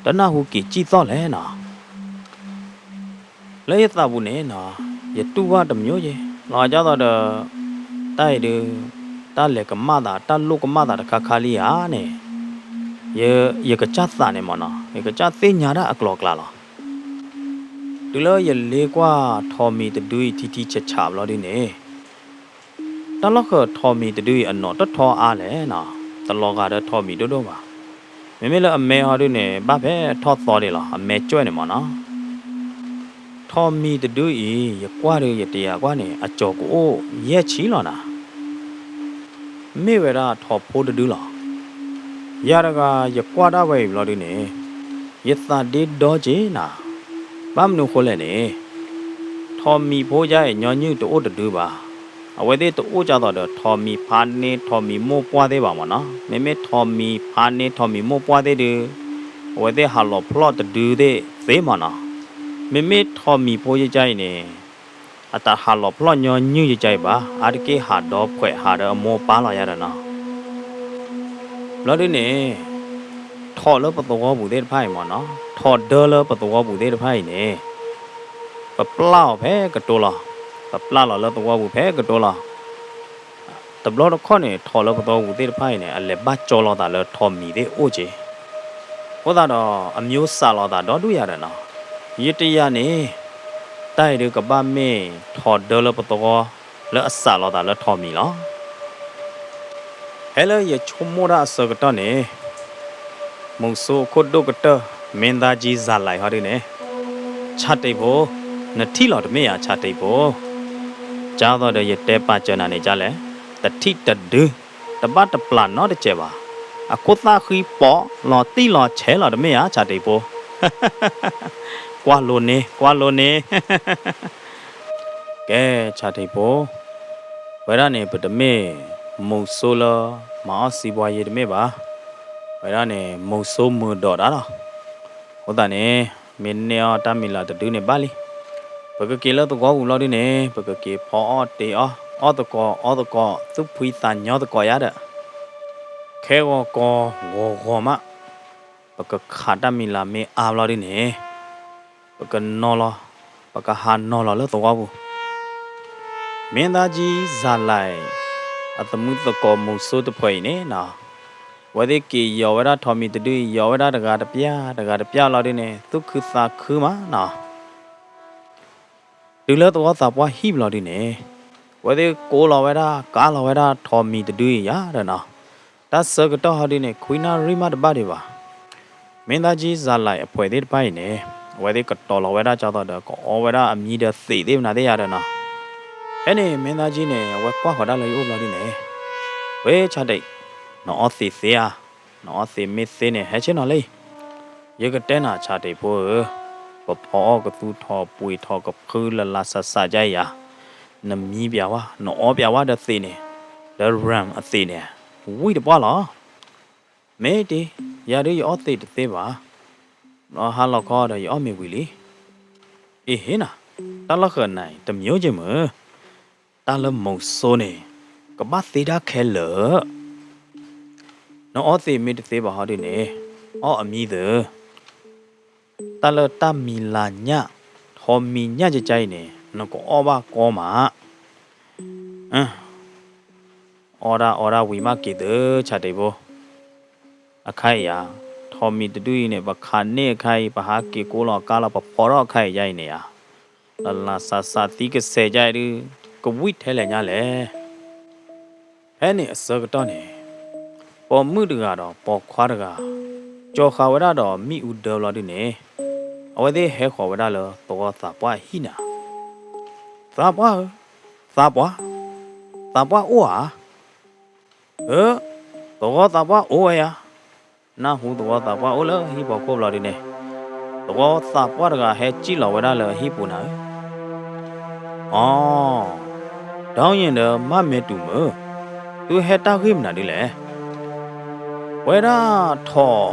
แต่หน้าหูกี่จีซ้อแล้วนะแล้วยัตตาบุญเนี่ยนะยัตตุว่าดำโยเย่เราจะต่อเด้อใต้เด้อตาเล็กกับมาตาตาลูกกับมาตาตะคาลีอาเนี่ยเยกจัดสานเนี่ยมันนะเยกจัดเสียญาระอักลอกลาละดูแล้วอย่าเลี้ยกว่าทอมีแต่ดุยที่จะฉาบเราดิเนี่ยตลอดก็ทอมีแต่ดุยอันนอตทออาแหละนะตลอดก็ได้ทอมีด้วยว่าไม่เลยอเมฮาด้วยเนี่ยบ้าเพ่ทอดต่อเดี๋ยวละอเมจ้วยเนี่ยมันนะทอมีแต่ดูอีอย่ากว่าเลยอย่าเตียกว่าเนี่ยอาจอกโอ้แย่ชี้หรอนะไม่เวลาทอพูดดูหรอยาละก็อย่ากว่าได้ไว้เราดูเนี่ยยัดตาดีดอเจนะบ้ามนุคนเลยเนี่ยทอมีผู้ใหญ่ย้อนยืดตัวโอ้ดูบ่าเอาไว้ได้ตัวโอ้จะต่อเด้อทอมีพันเนี่ยทอมีโม่ปัวได้บ่ามันนะไม่ทอมีพันเนี่ยทอมีโม่ปัวได้ดูเอาไว้ได้ฮัลโหลพลอตดูได้เสียมันนะไม่ทอมีผู้ใหญ่เนี่ย အတာဟာလောဖလောညညူကြိုက်ပါအာတကေဟာတော့ခွဲဟာတော့မောပါလာရတာနော်လောဒီနေထော်လပတော်ဘူးတဲ့ဖိုင်မနော်ထော်ဒေလပတော်ဘူးတဲ့ဖိုင်နေပပလောက်ဖဲကတိုလာပပလောက်လတော်ဘူးဖဲကတိုလာတဘလခေါနေထော်လပတော်ဘူးတဲ့ဖိုင်နေအလေဘကြောလာတာလထော်မီတဲ့အိုချေဟောတာတော့အမျိုးစာလာတာတော့တွေ့ရတယ်နော်ရတရနေတိုက်ရကပမေထော်ဒေလပတော်လဲအစာလာတာလဲထော်မီလားဟဲ့လေရချုံမရာစကတော့နေမုံဆိုခုတ်ဒုကတမင်းသားကြီးဇာလိုက်ဟာဒီနေချတိတ်ဖို့နတိလော်တမေရချတိတ်ဖို့ကြားတော့တဲ့ရတဲပါကျနာနေကြလဲတတိတဒတပတ်တပလနော်တကျပါအခုသားခီပေါ်လော်တိလော်ချဲလော်တမေရချတိတ်ဖို့ကွာလိုနေကဲချတိတ်ဖို့ဝရနေပတမေမုံဆိုလမောစီပွားရတမေပါဝရနေမုံဆိုးမတော်တာတော့ဟုတ်တယ်နေမင်းနေအတမီလာတူနေပါလီပကကေလတော့ကောလို့ဒီနေပကကေဖောတေအော်တကောသူဖွေးတန်ညောတကောရတဲ့ခဲကောငေါမပကခါတမီလာမေအားလို့ဒီနေပကနော်လပကဟာနော်လလို့တော့ကောဘူးမင်းသားကြီးဇာလိုက်အတမှုတကောမုံဆိုးတဖွေနေနော်ဝဒေကီယောဝရထော်မီတူယောဝရတကားတပြလောက်ဒီနေသူခသာခမနော်ဒီလိုတော့သပွားဟိဘလောက်ဒီနေဝဒေကိုလောဝရကာလောဝရထော်မီတူရတဲ့နော်တဆကတော့ဟာဒီနေခွိနာရိမတပါတွေပါမင်းသားကြီးဇာလိုက်အဖွဲသေးတပိုင်းနေဝဒေကတော်လောဝရကြောက်တော့ကောဝရအမြည်တဲ့သိသေးမနာသေးရတဲ့နော်အဲ့နေမင်းသားကြီးနေဝက်ကွာခေါ်တာလေဥလောက်ဒီနေဝေချတိတ်နော်စီစီယာနော်စီမစ်စင်းနဲ့ဟဲချင်းနော်လေရကတဲနာချတိဖို့ပဖောကသူထောပွေထောကဖူးလလာဆဆကြရနမီးပြဝါနော်ပြဝါတဲ့စီနေလရမ်အစီနေဝိတပွားလားမဲတီရရရောသိတဲ့သေးပါနော်ဟာလောက်ခေါ်တယ်ရောမေဝီလီအေးဟင်းနာတလခနိုင်တမျိုးချင်းမတလမုံစိုးနေကပတ်သေးတာခဲလောနော်အော်သေးမီတသေးပါဟာဒီနေအော်အမီးသတလတမီလာညထော်မီညကြိုင်နေနော်ကောဘာကောမာအော်ရာဝီမကေတချတေဘောအခိုင်ယာထော်မီတူနေပခါနေခိုင်ပဟာကေကိုလောကာလာပဖော်ရခိုင်ရိုင်နေယာလလာဆာဆာတိကစေကြိုင်ကဝိထဲလေညာလေဟဲ့နေအစကတော့နေပေါ်မှုတကတော့ပေါ်ခွားတကကြော်ခါဝရတော့မိဥဒေလာဒီနေအဝသေးဟဲခေါ်ဝရလောတော့သာပွားဟိနာသာပွားအိုဟာတော့သာပွားအိုရနာဟူတော့သာပွားအိုလဟိပေါ်ကောလာဒီနေတော့သာပွားတကဟဲကြည့်လောဝရလောဟိပူနာအော်တောင်းရင်တော့မမဲတူမသူဟဲတာခိမနာဒီလေဝဲရာထော်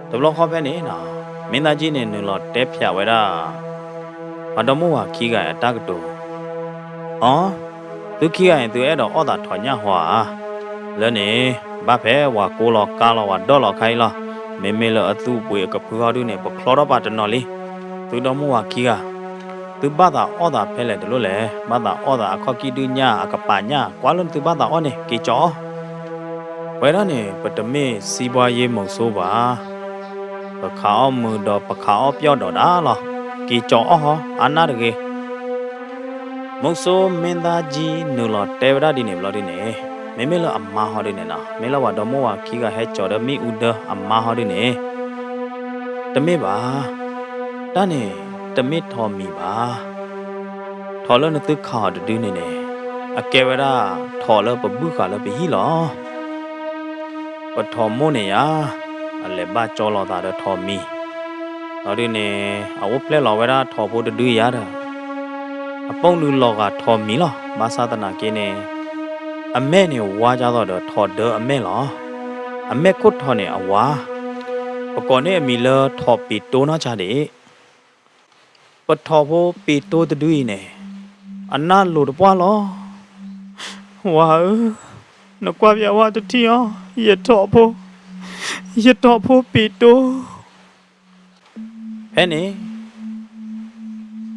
တဘလခေါ်ပဲနေနော်မင်းသားကြီးနေနူလောတဲဖြဝဲရာဘာတော်မို့ဟာခီးကအတကတူအော်သူခီးကရင်သူအဲ့တော့အော်တာထော်ညဟွာလဲနေဘာဖဲဝါကိုလောကာလောဝါဒေါ်လောခိုင်းလောမေမေလောအသူပွေကပူဟာဒုနေပခလောတော့ပါတနော်လေသူတော်မို့ဟာခီးကသူဘာသာအော်တာဖဲလေတလို့လေဘာသာအော်တာခေါကီဒူညာအကပါညာကွာလွန်သူဘာသာအော်နေကေချောဝဲရနေပတမေစီပွားရေးမုံဆိုးပါပခါအောင်มือတော့ပခါအောင်ပြော့တော့တာလားကေကြောအော်ဟောအာနာတကေမုံဆိုးမင်းသားကြီးနူလောတေဝရဒီနေဘလောဒီနေမေမေလောအမဟောဒီနေနော်မေလောဝတော်မောဝခီကဟဲကြော်တယ်မိဥဒအမဟောဒီနေတမေပါတန်းနေတမေထော်မီပါထော်လို့နသူခါတူနေနေအကေဝရထော်လို့ပပုခါလို့ဘီလောပထော်မို့နေရအလေဘာကြောလောတာတော့ထော်မီတော်ဒီနေအဝပလက်လောဝရထော်ဖို့တူရတာအပုံလူလောကထော်မီလောဘာသာတနာကင်းနေအမဲနေဝါကြတော့ထော်တဲ့အမဲလောအမဲကုတ်ထော်နေအဝါပကောနေအမီလောထော်ပီတိုးနာချတယ်ပထော်ဖို့ပီတိုတူနေ อันน่าหลุดป้าล้อว้านักกว่าอย่าว่าจะที่อ๋ออย่าทอโพปีโตเฮ้นี่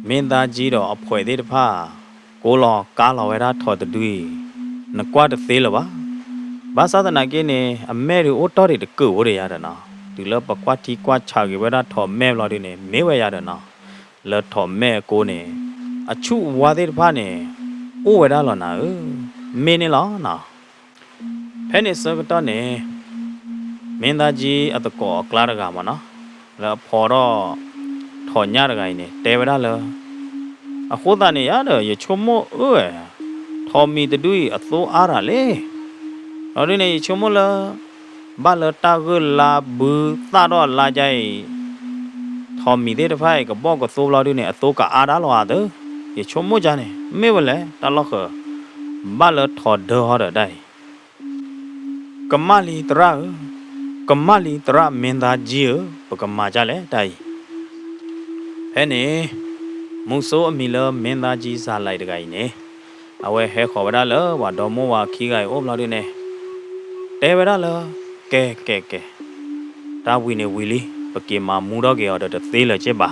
เมนตาจีดอภัยได้ผ้ากูรอกาลเอาไว้ได้ถอดดุยนักกว่าจะเสียหรอวะภาษาตะนักเนี่ยอเมริโอตอริตะกูวะเรียดนะดูแล้วปกว่าที่กว่าชากิไว้ได้ถอดแม่เราดิเนี่ยไม่ไว้ยาดนะแล้วถอดแม่กูเนี่ยอชูว่าได้ผ้าเนี่ยโอ้ไว้ได้หรอนะเมนี่หรอนะเฮ้นี่สักตอนเนี่ยเมนตาจีอัตโกกลาดกามานะแล้วพอรอถอนยาดกายเนี่ยเตะไว้ได้เลยอะโคตาเนี่ยยาเด้ออย่าชมโมทอมีตะดุยอโตอาระเลยเราดิเนี่ยชมโมละบ้านละตาก็ลาบือตาดอลาใจทอมีเด้อไผก็บอกก็โซเราดิเนี่ยอโตกะอาดาลออาเด้ออย่าชมโมจาเนี่ยไม่ว่าแหละตาลอกบ้านละถอดเด้อฮอดได้กะมาลีตระเมนดาจีปกมาจาเลยได้เฮ้นี่มุโซอมีละเมนดาจีซาไลดกายเนี่ยเอาไว้ให้ขอไว้ได้เลยว่าดอมว่าขี้ไก่อบเราดิเนี่ยเตะไว้ได้เลยแกตาวินวิลีปกิมามูดอกเกอเดเตเลยเจ็บบ่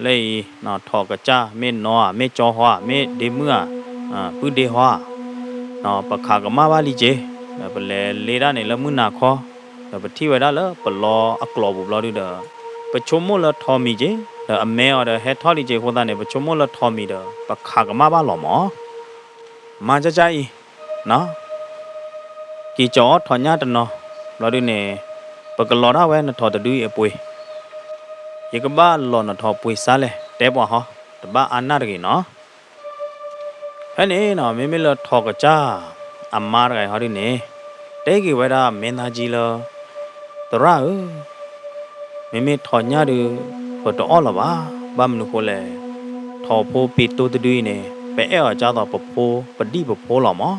เลยน่ะทอกะจ้าเมนอเมจอฮวาเมเดมือปื้อเดฮวาน่ะปะขากะมาบาลีเจปะเลดาเนี่ยละมือนาคอปะที่ไว้ได้เลยปะลออักลอบุบลอดิเดปะชมโมละทอมีเจอเมอเดเฮทอลิเจโคตาเนี่ยปะชมโมละทอมีเดปะขากะมาบาหลอมอมาจะใจเนาะกีจอถอนญาตเนาะลอดิเนี่ยปะกะลอดาเวนะทอตะดุยอปุยยกบ้าลอนะทอปุยซาเลเตบ่ฮอตะบ้าอันนาดกีเนาะเฮ้นี่เนาะเมละทอกะจ้าอามาดไกฮอดิเนี่ยเตกีไว้ดาเมนดาจีลอตระเมถอนญาดูปะตอละบ้ามนุโคเลทอโพปีโตตะดุยเนี่ยไปเออจ้าตอปะโพปะดิปะโพหลอมอ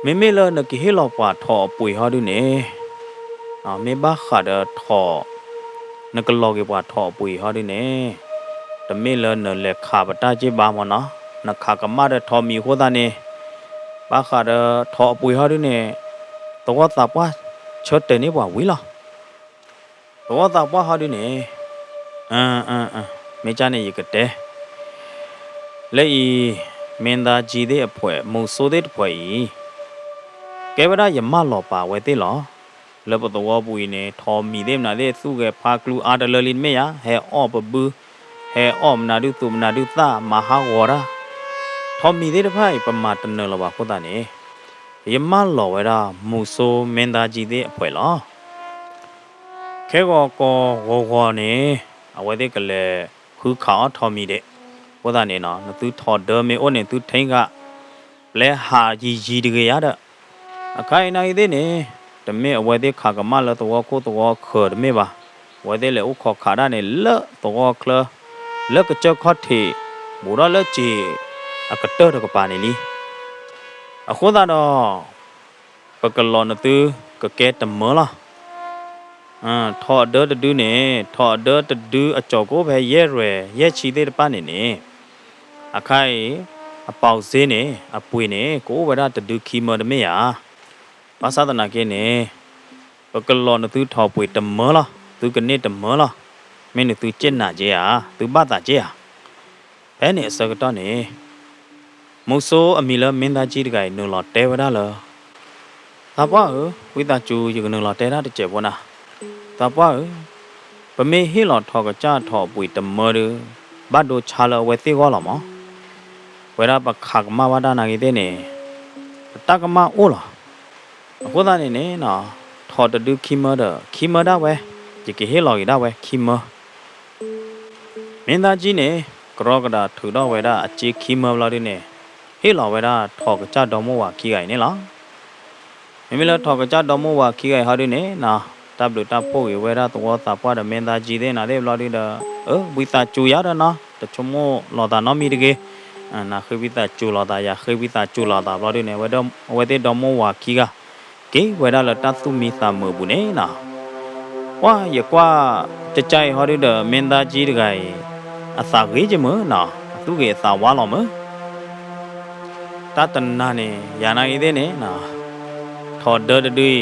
เมละนะกิเฮลอปะทอปุยฮอดิเนี่ยเมบ้าขาดทอนักลอกิปะทอปุยฮอดิเนี่ยตะเมละนะเลขาปะตาเจบามอนะนักขากะมาดทอมีโคตาเนี่ยบ้าขาดทอปุยฮอดิเนี่ยตัวตาปะชดเตนี่บ่วิล่ะตัวตาปะฮอดิเนี่ยเมจาเนี่ยยกเตလေမင်းသားကြည်တဲ့အဖွဲမုံဆိုတဲ့ဖွဲကဲဝရယမလောပါဝဲတဲ့လောလဘတော်ပူနေထော်မီတဲ့နာတဲ့သူကဖာကလူအာတလလင်မေယဟဲအော့ပဘူဟဲအော့မနာဒုသူမနာဒုသမဟာဝရထော်မီတဲ့ဖိုင်ပမာတနလောပါခုတနေယမလောဝဲတာမုံဆိုမင်းသားကြည်တဲ့အဖွဲလောခဲကောကောဝေါ်နေအဝဲတဲ့ကလေးခုခါထော်မီတဲ့ဝဒနေနော်သူထော်ဒမေအိုနေသူထိန်ကလဲဟာကြီးတကရတဲ့အခိုင်နိုင်သေးနေတမေအဝဲသေးခါကမလတော့ကိုတော့ခေါ်တမေပါဝဲသေးလေဥခေါ်ခါရနေလက်တော့ကလလက်ကချက်ခတ်တီဘူရလက်ချီအကတော်ကပါနေလီအခုတော့ပကလောနသူကကဲတမလားထော်ဒတ်တူနေထော်ဒတ်တူအကြောကိုပဲရဲချီသေးတပနေနေအခိုင်အပေါစင်းနေအပွေနေကိုဝရတတူခီမတမေယာဘာသာတနာကင်းနေပကလောနသူထော်ပွေတမလားသူကနေတမလားမင်းသူကျင့်နာကြရာသူဘာသာကြရာဘဲနေအစကတော့နေမုဆိုအမီလမင်းသားကြီးတကိုင်နုလောတဲဝရလားသာပွားဝိတာကျူယကနုလောတဲတာတကျပေါ်နာသာပွားပမေဟီလောထော်ကကြထော်ပွေတမရဘတ်ဒိုချာလဝဲသေးကောလားမဝဲရပခါကမဝဒနာကြီးတဲ့နေတကမအိုးလားအခုသားနေနေနော်ထော်တတူခီမဒါဝဲဒီကေဟီလောကြီးဒါဝဲခီမမင်းသားကြီးနေကရောကဒါထူတော့ဝဲတာအချီခီမလာတဲ့နေဟီလောဝဲတာထော်ကကြတော်မောဝါခီကိုင်နေလားမင်းလည်းထော်ကကြတော်မောဝါခီကိုင်ဟာတဲ့နေနော်တပ်လို့တပ်ဖို့ဝဲတာတော့တာပွားတဲ့မင်းသားကြီးတဲ့နာတဲ့ဘလာတဲ့ဝိတာကျူရတာနော်တချုံမောလောတာနော်မီတကေနာခေဝိတာကျူလာတာရခေဝိတာကျူလာတာဘလာတဲ့နေဝဲတဲ့တော်မောဝါခီကကေဝဲတာလတတ်သူမီသာမဘူးနေနော်ဝါရကွာတကြိုင်ဟောတဲ့မင်းသားကြီးတကိုင်အစာကြီးချမနော် သူကေသာဝါလောမတတနာနေယာနာဤတဲ့နေနာထော်ဒဒွေ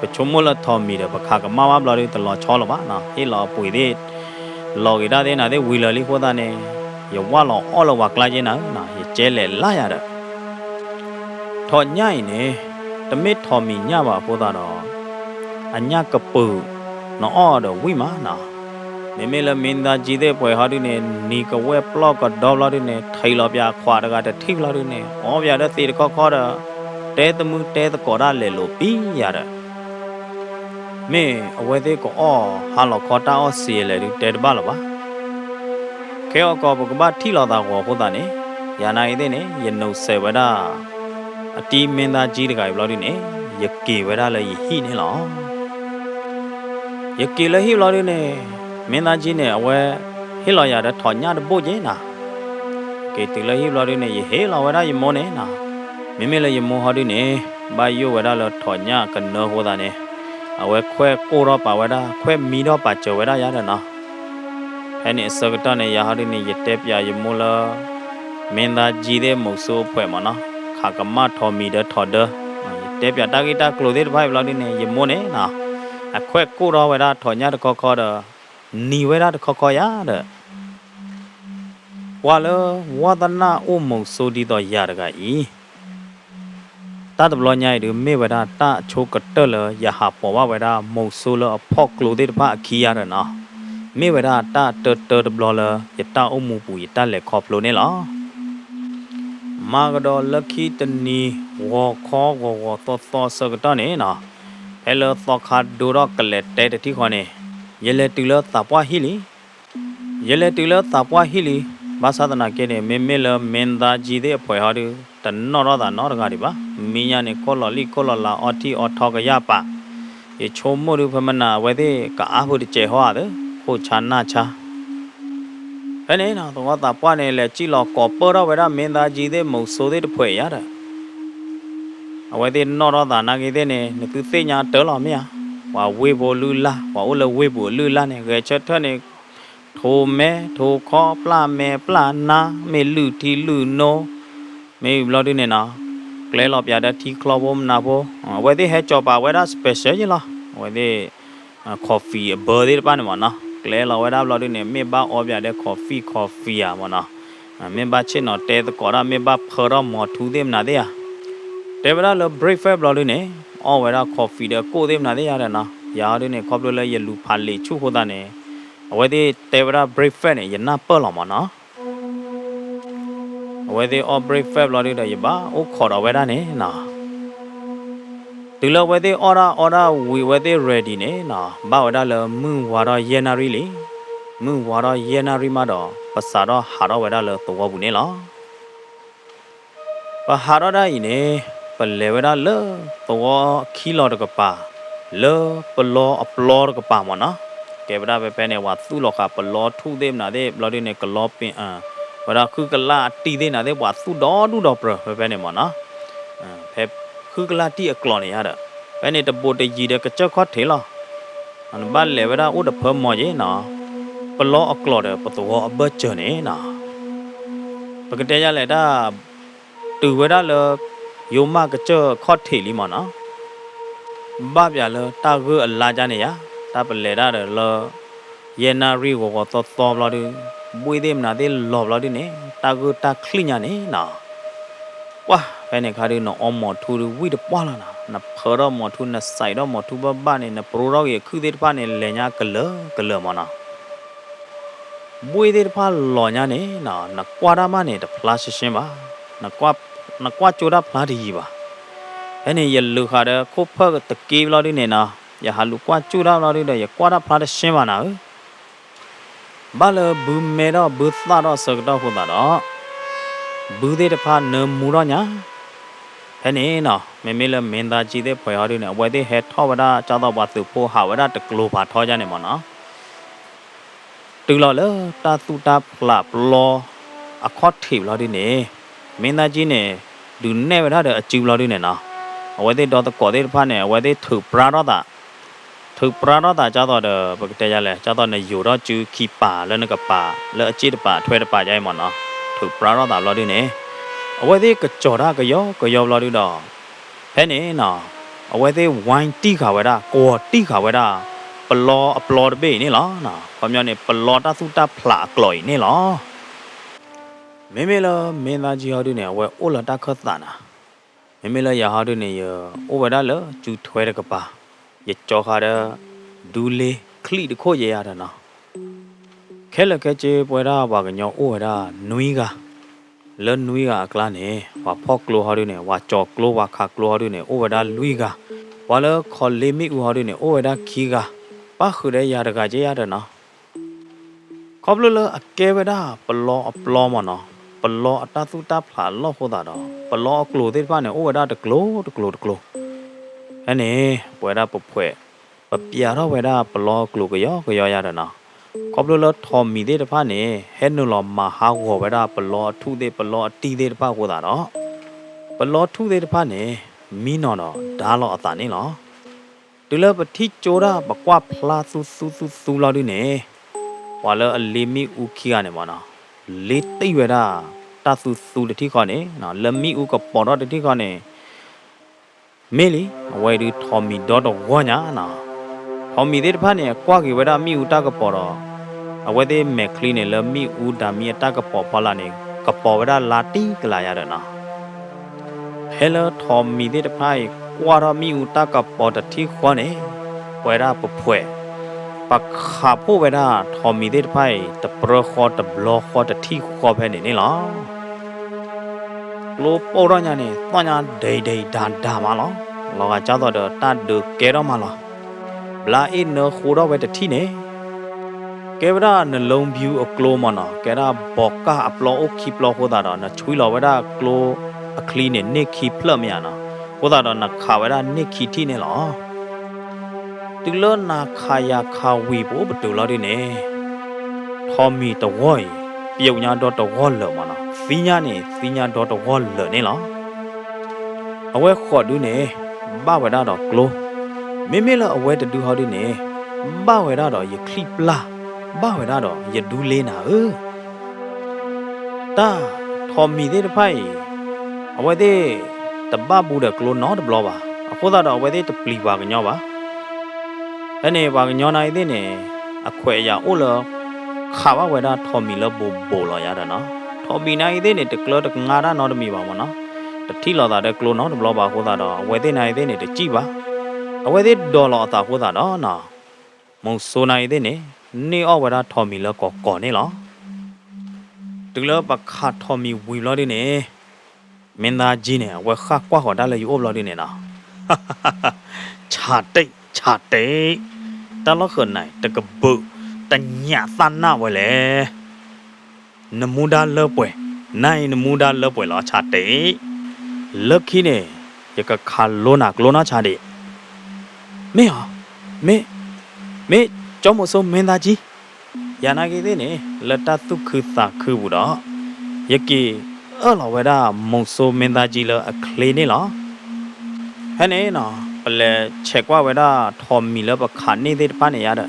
ပချုံမလထော်မီတဲ့ပခါကမဝဘလာရီတလောချောလပါနာဟေလောပွေတဲ့လော်ဂီတာတဲ့နာတဲ့ဝီလလီခေါ်တာနေယဝလောအော်လဝကလာကျင်းနာဟေကျဲလေလာရတဲ့ထော်ညိုင်နေတမစ်ထော်မီညပါခေါ်တာတော့အညကပူနော်အော်တော့ဝိမာနာမေလမင်းသားကြည်တဲ့ပွဲဟာဒီနေနီကဝဲပလော့ကဒေါ်လာဒီနေထိုင်လောပြခွာတကတဲ့ထိပလာဒီနေအော်ပြတဲ့သေတခေါ်ခေါ်တော့တဲတမှုတဲတကော်ရလေလို့ပြီးရတဲ့မေအဝဲသေးကောအော်ဟာလောခေါ်တာအော်စီလေဒီတဲတပါလားပါခဲအော်ကောဘကဘာထိလောတာကောဟုတ်တာနေယာနာရတဲ့နေရနုဆယ်ဝဒအတီးမင်းသားကြီးတကဘလောဒီနေယကေဝဒလည်းဟိနေလောယကေလည်းဟိလောဒီနေမင်းသားကြီးနဲ့အဝဲဟိလောရတဲ့ထော်ညတဲ့ပို့ကျင်းနာကေတီလည်းဟိလောဒီနေဟေလောဝဒယမောနေနာမေလည်းယမောဟာဒီနေဘာယောဝဒလည်းထော်ညကနောဟောတာနေအဝဲခွဲကိုရောပါဝဒခွဲမီတော့ပါကြဝဒရတဲ့နော်အဲ့ဒီစကတနဲ့ရဟာဒီနေရတဲ့ပြယမောလာမင်းသားကြီးတဲ့မုတ်ဆိုးဖွဲ့မနော်ခါကမထော်မီတဲ့ထော်တဲ့တဲပြတာဂီတာကလိုတဲ့ဘိုင်ဘလော်ဒီနေယမောနေနော်အခွဲကိုရောဝဒထော်ညတဲ့ခေါ်တဲ့နီဝဲတာခေါ်ခေါ်ရတဲ့ဝါလဝါဒနာအုံမုံဆိုဒီတော့ရတကဤတတ်ဘလောညိုင်ဒီမေဝဒတာချိုကတလရဟာပေါ်ဝဝဒမုံဆိုလအဖော့ကလိုတဲ့ဘာအခီရတဲ့နော်မေဝဒတာတဘလောလယတာအုံမူပူယတာလက်ခေါ်ဖလိုနေလားမာကတော်လခိတနီဝါခေါ်ဝါသောစကတနေနော်ဟဲလသောခါဒူရောကလက်တဲတိခေါ်နေယလေတူလသပွားဟီလီယလေတူလသပွားဟီလီဘာသာဒနာကဲနေမေလမင်သားကြီးတဲ့ဖွဲ့ဟာဒီတနော်ရတာနော်တကားဒီပါမင်းညာနေကောလလီကောလလာအော်တီအော်ထောကရပါေချုံမို့ရဖမနာဝဲတဲ့ကအားဖို့ကျေဟောတယ်ခိုချာနာချာဘယ်နေနော်တော့တာပွားနေလဲကြည့်လို့ကောပေါ်တော့ဝဲတာမင်းသားကြီးတဲ့မုံဆိုတဲ့ဖွဲ့ရတာအဝဲတဲ့နော်ရတာနာကြီးတဲ့နေသူသိညာတော်လို့မရဝါဝေဘောလူလာဝါအိုလဝေဘောလူလာနေကြချက်ထနေထိုမဲထိုခေါ်ပလာမဲပလာနာမေလူတီလူနိုမေဘလော်ဒီနေနာကလဲလော်ပြတဲ့တီကလောဘမနာဘောဝဲတဲ့ဟဲကြောပါဝဲတာစပယ်ရှယ်ကြီးလားဝဲတဲ့ကော်ဖီဘော်ဒီပါနေမနော်ကလဲလော်ဝဲတာဘလော်ဒီနေမေဘာအော်ပြတဲ့ကော်ဖီယာမနော်မေဘာချင်နော်တဲတကောရမေဘာဖော်ရမော်ထူးတယ်မနာတဲ့တဲဗလာလော်ဘရိတ်ဖက်ဘလော်ဒီနေအော်ဝဲတာကော်ဖီတဲ့ကိုသေးမနာတဲ့ရတယ်နော်ရာဒီနေကော်ပလိုလဲရလူဖာလီချုဟိုတာနေအဝဲဒီတေဗရာဘရိတ်ဖက်နေရနာပေါ်လောင်မနော်အဝဲဒီအော်ဘရိတ်ဖက်လော်ဒီတဲ့ရပါအိုခေါ်တော့ဝဲတာနေနော်ဒီလောဝဲဒီအော်ရာဝီဝဲဒီ ready နေနော်ဘာဝဲတာလဲမွန်းဝါတော့ယေနာရီလေမွန်းဝါတော့ယေနာရီမှာတော့ပစာတော့ဟာတော့ဝဲတာလဲတော့ဘူးနေလားပဟာတော့ဒါဤနေပလေဝဲတာလဲတော့ခီလော်တကပါလေပလောအပလောကပါမနော်ကဲဗဒါပဲနေဝါသူ့လောကပလောထုသေးမနာတဲ့ဘလော်ဒီနေကလောပင်ဝဒါခုကလာတီသေးနာတဲ့ဝါသူ့တော်တူတော်ပဲနေမနော်ဖဲခုကလာတီအကလောနေရတာပဲနေတပိုတကြီးတဲ့ကကြောက်ခွတ်ထေလားအနဘလေဝဒါဥဒဖမော်ရဲ့နော်ပလောအကလောတဲ့ပတော်အဘချေနေနော်ပကတဲ့ရလေတာတူဝဒါလေယုံမကကြောက်ခွတ်ထေလီမနော်ဘာပြလဲတာကူအလာကြနေရတာပလေတာလေယေနာရီကိုတော့ဘလာဒီဘွေသေးမနာသေးလောဘလာဒီနေတာကူတာခလိညာနေနော်ဝါဘယ်နေခါဒီနော်အမော်ထူဝိတပွားလာနာဖေရမော်ထူနဆိုင်တော့မော်ထူဘနေနပရိုရောရဲ့ခုသေးတပါနေလေညာကလမနာဘွေသေးတပါလောညာနေနော်နကွာရမနေတဖလားရှင်းပါနကွာချိုတာဖလားဒီပါအဲ့နေရလူခါတဲ့ခုဖက်တကေးဘလာဒီနေနော်ရဟာလူကွာချိုတာဘလာဒီတဲ့ရကွာတာဖလားရှင်းပါနာဘာလဘူမဲတော့ဘူသာတော့စကတော့ဟိုတာတော့ဘူသေးတဖာနမူတော့ညာဟဲ့နေနော်မေလမင်းသားကြီးတဲ့ဖွယ်ဟာဒီနေဝဲတဲ့ဟဲထောဝဒကြောက်တော့ဘာသူပိုးဟာဝဒတကလိုပါထောကြနေမနော်တူလော်လေတာတူတာဖလာပလောအခေါ်ထေလော်ဒီနေမင်းသားကြီးနေဒူနေဝဒတဲ့အကျူလော်ဒီနေနော်ဝဲတဲ့တော့ကောတဲ့ဖာနေဝဲတဲ့ထူပရာတော့တာသူပရာတော့တာကြောက်တော့ဘယ်တည်းရလဲကြောက်တော့နေယူတော့ကျူခီပါလဲနကပါလဲအချစ်တပါထွဲတပါကြိုင်မနော် ถูกปลาเราตาเราด้วยเนี่ยเอาไว้ที่กระจอดกระยเราด้วยดอกแค่นี้เนาะเอาไว้ที่วายตีขาวไว้ได้กอดตีขาวไว้ได้ปลอเบ้นี่เหรอเนาะความยาวเนี่ยปลอตาสุตาพลากลอยนี่เหรอไม่ละไม่ตาจีเขาด้วยเนี่ยไว้โอละตาขัดตานะไม่ละยาเขาด้วยเนี่ยโอไว้ได้เลยจุดถอยได้กับป่าอย่าจ่อขาดดูเลยคลีดโคเยียดนะแค่ละแค่เจ็บไว้ได้ว่ากันยอโอไว้ได้นุ้ยกะเล่นนุ้ยกะกลางเนี่ยว่าพ่อกลัวเขาด้วยเนี่ยว่าจ่อกลัวว่าขากลัวเขาด้วยเนี่ยโอไว้ได้ลุยกะว่าแล้วคอเลมิกูเขาด้วยเนี่ยโอไว้ได้ขี้กะป้าคือได้ยาดกาเจียดนะขอบเลยแกไว้ได้ปลอมันเนาะปลอตาสุตาพลาล้อโคตรดอกปลอกลัวที่บ้านเนี่ยโอไว้ได้ตะกลัวอันนี้ไว้ได้ปุ๊บเผยปุ๊บยาเราไว้ได้ปลอกลัวก็ย่อยาดนะขอบเลยทอมมีที่บ้านเนี่ยเห็นนู่นเรามาหาหัวไว้ได้ปลอทุเดปลอตีที่บ้านโคตรดอกปลอทุเดที่บ้านเนี่ยมีนอนดาล้อตานี่เนาะดูแล้วปฏิโจระบอกว่าพลาสุเราด้วยเนี่ยว่าแล้วเลมีอุคีกันเนี่ยมันนะเลตีเวด้าตาสุเด็ดที่ก่อนเนี่ยนะเลมีอุกับปอดเด็ดที่ก่อนเนี่ยเมลี่ไว้ดูทอมมีดอดวัวเนี่ยนะทอมมีเด็ดพันเนี่ยกว่ากี่เวด้ามีอุตากับปอดเอาไว้ได้แมคลีเนี่ยเลมีอุดามีตากับปอพอละเนี่ยกับปอเวด้าลาตีกลายอะไรนะเฮลทอมมีเด็ดพันกว่าเรามีอุตากับปอดที่ขวาเนี่ยไว้ได้ปุ๊บเผยปักขาผู้ไว้ได้ทอมมีเด็ดไพ่ตะเปรคอตะบลอคอตะที่ขวาแผ่นนี่หรอโลปอร์เนี่ยตอนนี้เดด่ามาหรอเราก็จะต่อเดตาเดือเกล้ามาหรอปลาอินเนอคูเราไว้แต่ที่เนี่ยแกว่าได้เนลงบิวอักโลมันนะแกได้บอกก้าอัปโลอคีปโลโคตรนะช่วยเราไว้ได้กลัวอัคลีเนี่ยเนคีเพลเมียนะโคตรนะข่าวไว้ได้เนคีที่เนี่ยหรอตึกเลินนาคายาคาวีโบประตูเราดิเนี่ยทอมมีตัววอยเปียวยาดอตัววอลเลยมันนะสีญาดอตัววอลเลยนี่หรอเอาไว้ขอดูเนี่ยบ้าไว้ได้ดอกกลัวไม่ละเอาไว้จะดูเขาดิเนี่ยบ้าไว้ได้ดอกอย่าคลิปละบ้าไว้ได้ดอกอย่าดูเลนะตาทอมมีได้ไพ่เอาไว้ได้แต่บ้าบูเด็กกลัวน้อตบล็อกว่ะเอาโคตรเอาไว้ได้จะปลีบากันย่อวะอันนี้ว่ากันย้อนไอ้เด้เนี่ยอควายาโอละข้าวไว้ได้ทอมีละโบลอยาดนะทอมีนายเด้เนี่ยตะกลอตะงาดานอดมีบ่มันนะตะที่เราตะกลอนอดบล็อกบ่าโคตรดอไว้ได้นายเด้เนี่ยตะจีบ่เอาไว้ได้ดอลลาร์ตาโคตรดอนะมงโซนายเด้เนี่ยนี่เอาไว้ได้ทอมีละก่อนี่หรอตะกลอปะขาทอมีวิลอดิเนี่ยเมนดาจีเนี่ยไว้ข้ากว่าหัวได้เลยอยู่อบลอดิเนี่ยนะชาเตตลอดคืนไหนตะกบตะหยาตันหน้าไว้เลยนมูดาเลิกป่วยนมูดาเลิกป่วยหรอชาเตเลิกขี้เนี่ยยังก็ขาโลนาชาเตไม่หรอไม่จอมโซเมนดาจียานากีเนี่ยเลตัดตุคือตาคือบุตรยังกี่เราเวลามงโซเมนดาจีเลยคลีนี่หรอแค่นี้เนาะเลยเช็คว่าเวลาทอมมีแล้วประคันนี่ได้ป้าเนี่ยยาเด้อ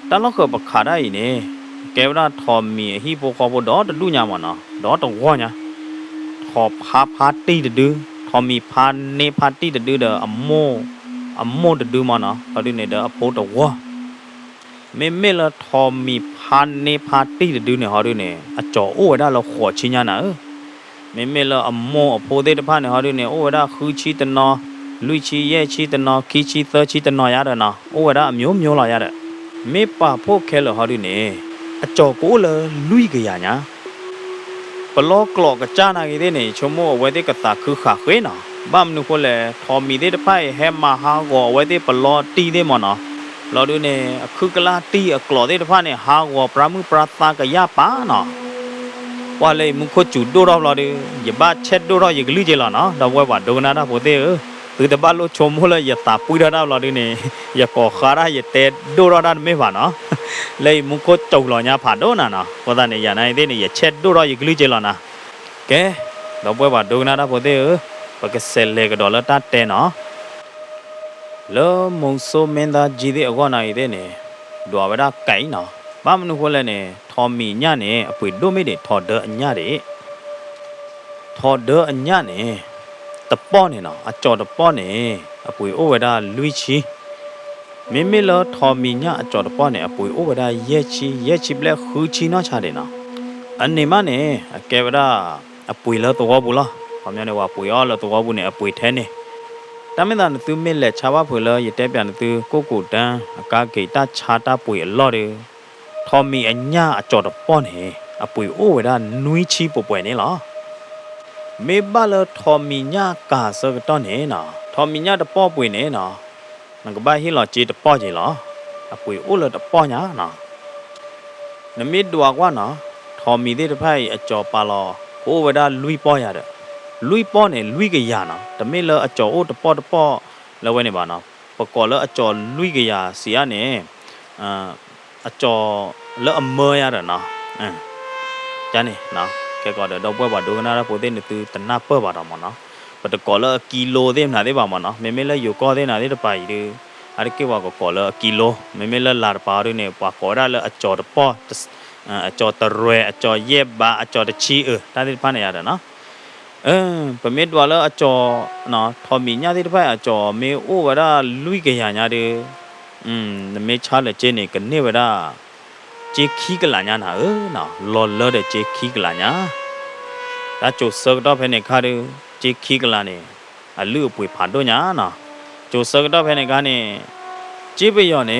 แต่เราเคยประคันได้เนี่ยแกเวลาทอมมีฮีโปคอโบดอดูยามันเนาะดอตรงว่าเนี่ยทอพาร์ตี้ดื้อทอมมีพาเนพาร์ตี้ดื้อเด้ออัมโมดื้อมันเนาะเขาดูเนี่ยเด้ออโปตว่าไม่ละทอมมีพาเนพาร์ตี้ดื้อเนี่ยเขาดูเนี่ยจ่อโอ้เวลาเราขวดชิ้นยานะไม่ละอัมโมอโปเดตพาเนี่ยเขาดูเนี่ยโอ้เวลาคือชีตนอลุยชีเย่ชีตนอคีชีเตอชีตนอยาเด้อนะโอ้ว่าမျိုးလာရတဲ့မေပါဖို့ခဲလို့ဟောဒီနေအကြော်ကိုလေลุยကြရညာဘလော့ကလော့ကကြနာကြီးတဲ့နေချုံမို့ဝဲတဲ့ကတာခုခါခွေးနော်ဘာမနုဖို့လေထော်မီတဲ့တဖိုက်ဟဲမဟာကောဝဲတဲ့ဘလော့တီးတဲ့မနော်လော်ဒူနေအခုကလာတီးအကလော်တဲ့တဖိုက်နေဟာကောပရမှုပရတာကရပါနော်ဝါလေမခုချူတိုးတော့လော်ဒီရပါချက်တိုးတော့ရကလူကြီးလောနော်တော့ဝဲပါဒုနာတာဖို့တဲ့คือแต่บ้านเราชมเขาเลยอย่าตาปุ้ยได้เราดิเนี่ยอย่าก่อขาได้อย่าเตะดูเราได้ไม่ผ่านเนาะเลยมุขโจกหล่อเนี่ยผ่านโดนน่ะเนาะเพราะฉะนั้นอย่าในเดี๋ยวนี้อย่าเช็ดดูเราอย่ากลืนเจริญนะแกเราไปว่าดูนะได้พอดีเพราะแกเซลล์ก็โดนแล้วตัดเตะเนาะแล้วมุขโซเมนดาจีดีก็ในเดี๋ยวนี้ดูเอาไว้ได้ไก่เนาะม ဘာမနုခေါ်လဲနဲ့ထော်မီညနဲ့အပွေဒိုမေတဲ့ထော်ဒအညတဲ့ထော်ဒအညနဲ့တပေါ့နေနော်အကြော်တပေါ့နေအပွေဩဝဒလူချီမိမိလောထော်မီညအကြော်တပေါ့နေအပွေဩဝဒရဲ့ချီပလက်ခူချီနော်ချတယ်နော်အနေမနဲ့အကဲဝဒအပွေလောတော့ဘူးလားဘာများနေဝပွေရောလောတော့ဘူးနဲ့အပွေထဲနေတမင်သားသူမိလက်ချပါဖွေလောရတဲ့ပြန်သူကိုတန်းအကားဂေတာချာတာပွေအလော့တယ်ထော်မီအညအကြော်တပေါ့နေအပွေဩဝဒနွီးချီပွေနေလားမေဘလထော်မီညကာစကတော့နေနော်ထော်မီညတပေါ့ပွေနေနော်ငကဘာဟီလောချီတပေါ့ကြီးလားအပွေဩလတပေါ့ညာနော်နမီဒွာကွာနော်ထော်မီတဲ့တဖိုက်အကြော်ပါလောဩဝဒလွီပေါ့ရတယ်လွီပေါ့နေလွီကရနော်တမေလအကြော်ဩတပေါ့လောဝဲနေပါနော်ပကောလအကြော်လွီကရစီရနေအကြော်လောအမောရတယ်နော်ကျန်နေနော်ကဲကတော့ပွဲပါဒိုကနာရပိုတဲ့နေသူတနာပွဲပါတော့မနော်ပတကောလကီလိုတဲ့နာတဲ့ပါမနော်မေမေလဲယူကောတဲ့နာတဲ့တပိုင်ဒီအဲ့ကေဝါကောလကီလိုမေမေလဲလာပါရနေပွာကောရလအကြော်တပေါ့အကြော်တရွယ်အကြော်ရက်ပါအကြော်တချီတာတဲ့ဖားနေရတယ်နော်ပမေတဝါလအကြော်နော်ထော်မီညတဲ့တပိုင်အကြော်မေဩဝရလူကရညာတဲ့နမေချားလက်ကျင်းနေကနေဝရကျေခီကလာညာနာနော်လော်လော်တဲ့ကျေခီကလာညာဒါကျိုစကတော့ဖဲနေခါရကျေခီကလာနေအလူပွေဖာတော့ညာနော်ကျိုစကတော့ဖဲနေကနေကျေပယောနေ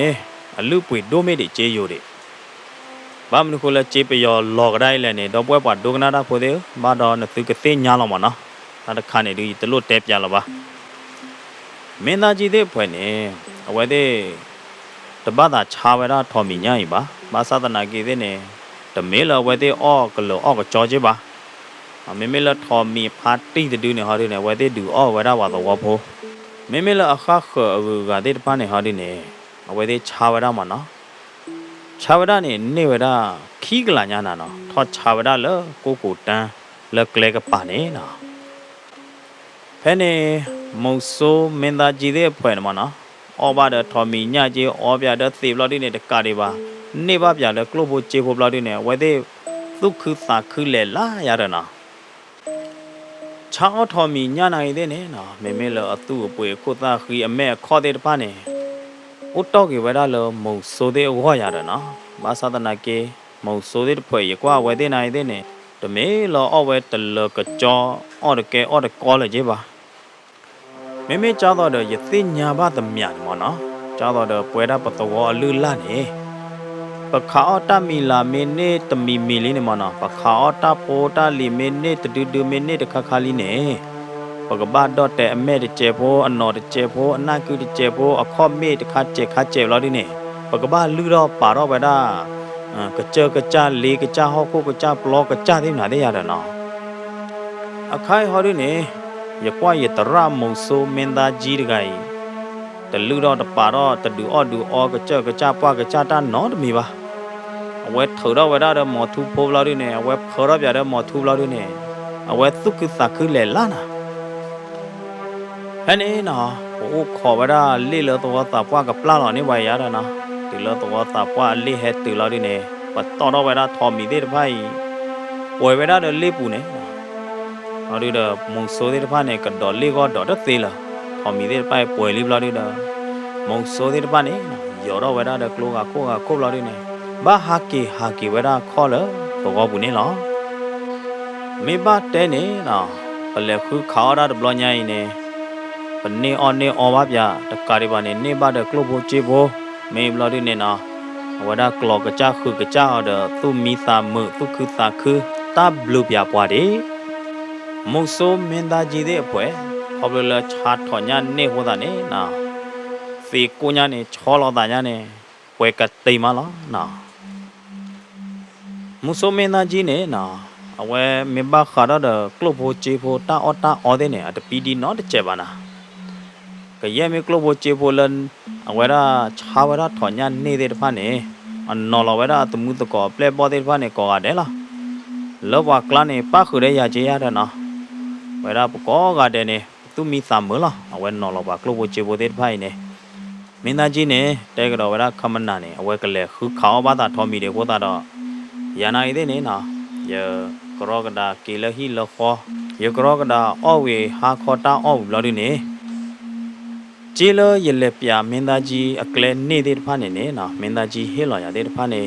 အလူပွေဒိုမေတဲ့ကျေယိုတဲ့ဘာမနုခိုလဲကျေပယောလော်ကတိုင်းလဲနေတော့ပွဲပါဒုကနာတာဖိုတဲ့ဘာတော့နသူကသိညာလောက်မနော်ဒါတခါနေဒီတလို့တဲပြလာပါမင်းသားကြီးတဲ့ဖွယ်နေအဝဲတဲ့တပတ်သာခြာဝဲတာထော်မီညာကြီးပါဘာသာတနာကြီးတဲ့နေတမေလဝဲတဲ့အော့ကလောအော့ကကြောကြီးပါမေမေလထော်မီဖာတီတဲ့ဒူနေဟာဒီနေဝဲတဲ့ဒူအော့ဝဲတာဝါတော့ဝဖိုးမေမေလအခါခကတဲ့ပန်းနေဟာဒီနေဝဲတဲ့ခြာဝဲတာမနော်ခြာဝဲတာနေဝဲတာခီကလာညာနာနော်ထော်ခြာဝဲတာလကိုတန်းလက်ကလေးကပါနေနော်ဖဲနေမုံဆိုးမင်းသားကြီးတဲ့ဖွယ်နမနော်အော်ဘာတဲ့ထော်မီညကြီးအော်ပြတဲ့သေဘလော်ဒီနေတကားတွေပါနေပါပြလဲကလိုဘချေဖို့ဘလော်ဒီနေဝဲတဲ့သုခသာခึလဲလာရတဲ့နော်ချောင်းထော်မီညနိုင်တဲ့နေနော်မေမေလအတူအပွေခုသာခီအမဲခေါ်တဲ့တပါနေဥတောကေဝဲတာလမုံဆိုတဲ့ဝါရတဲ့နော်ဘာသာတနာကေမုံဆိုတဲ့ဖွယ်ရကွာဝဲတဲ့နိုင်တဲ့နေတမေလောအော်ဝဲတလကကြောအော်တကဲအော်တကောလေကြီးပါမေမေကြောတော့ရသိညာပါသမြတ်မောနော်ကြောတော့ပွဲတာပတော်အလူလာနေပခါအတမီလာမင်းနေတမီမီလေးနေမနော်ပခါအတပိုတာလီမင်းနေတူမင်းနေတခါခါလေးနေပကဘာတော့တဲ့အမဲတကျဲဖို့အနော်တကျဲဖို့အနာကူတကျဲဖို့အခေါ်မေတခါကျဲခါကျဲလို့ဒီနေပကဘာလူတော့ပါတော့ပဲတာကကြလေးကကြဟောကိုကကြဘလော့ကကြသေးနာတဲ့ရတယ်နော်အခိုင်ဟောဒီနေရကွာရတရမုံဆိုမင်းသားကြီးတကိုင်တလူတော့တပါတော့တဒူအော့ဒူအောကကြပွားကကြတာနော်တမီပါအဝဲထော်တော့ဝဲတော့မော်သူဖိုးဘလောက်ဒီနေအဝဲဖော်တော့ပြတော့မော်သူဘလောက်ဒီနေအဝဲသုကသခึလဲလာနာဟဲ့နေနော်ဟိုခေါ်ဝဲတာလေလောတော့တာပွားကပလာလောနေဝဲရတာနော်ဒီလောတော့တာပွားလေဟဲတူလောက်ဒီနေပတ်တော့ဝဲတာထော်မီတဲ့ဖိုင်ဝဲဝဲတာလေပူနေဟောဒီတော့မုံဆိုးတဲ့တဖာနဲ့ကတော့လေကောတော့တဲ့သေးလားထော်မီတဲ့ပိုက်ပွဲလေးဘလောက်ဒီတော့မုံဆိုးတဲ့တဖာနဲ့ရောတော့ဝဲတာကလိုကကိုဘလောက်ဒီနေဘာဟာကီဝဲတာခေါ်လို့တော့ဘူးနေလားမေဘတဲနေနော်ဘလက်ခုခါရတာဘလောညာရင်နေပနေအော်ပါဗျတကားရီပါနေပါတဲ့ကလိုဘချေဘောမေဘလောက်ဒီနေနော်ဝဲတာကလောကကြခုကကြတော့သူမီသာမှုသူခึသာခึတာဘလူပြပွားတယ်မုံဆိုးမင်းသားကြီးတဲ့အဖွဲဟောဘလချာထော်ညာနေဟောတာနေနော်ဖေကိုညာနေချောလောတာညာနေပွဲကတိမ်မလားနော်မုံဆိုးမင်းသားကြီးနေနော်အဝဲမင်းပါခါတော့ကလုတ်ဖို့ချေဖို့တာအော်တဲ့နေအတပီဒီနော်တချက်ပါနာကရဲမကလုတ်ဖို့ချေဖို့လန်အဝဲရာချာဝရထော်ညာနေတဲ့တဖာနေအနော်လောဝဲရာတမှုတကောပလက်ပေါ်တဲ့တဖာနေကောရတယ်လားလောဘကလနေပါခရဲရချေရတဲ့နော်ဝဲရာပကောကတဲ့နေသူမီသမလားအဝဲနော်လောပါကလုတ်ဖို့ချေဖို့တဲ့ဖိုင်နေ မင်းသားကြီးနဲ့တဲကတော့ဝရခမနာနဲ့အဝဲကလေးခုခေါဘာသာထောမီတွေကိုသာတော့ရန်နိုင်တဲ့နေနော်ယကရောကဒါကေလဟီလခောယကရောကဒါအော်ဝေဟာခေါ်တာအော်ဘလော်ဒီနေဂျီလရလက်ပြမင်းသားကြီးအကလဲနေတဲ့တဖာနေနေနော်မင်းသားကြီးဟေလော်ရတဲ့တဖာနေ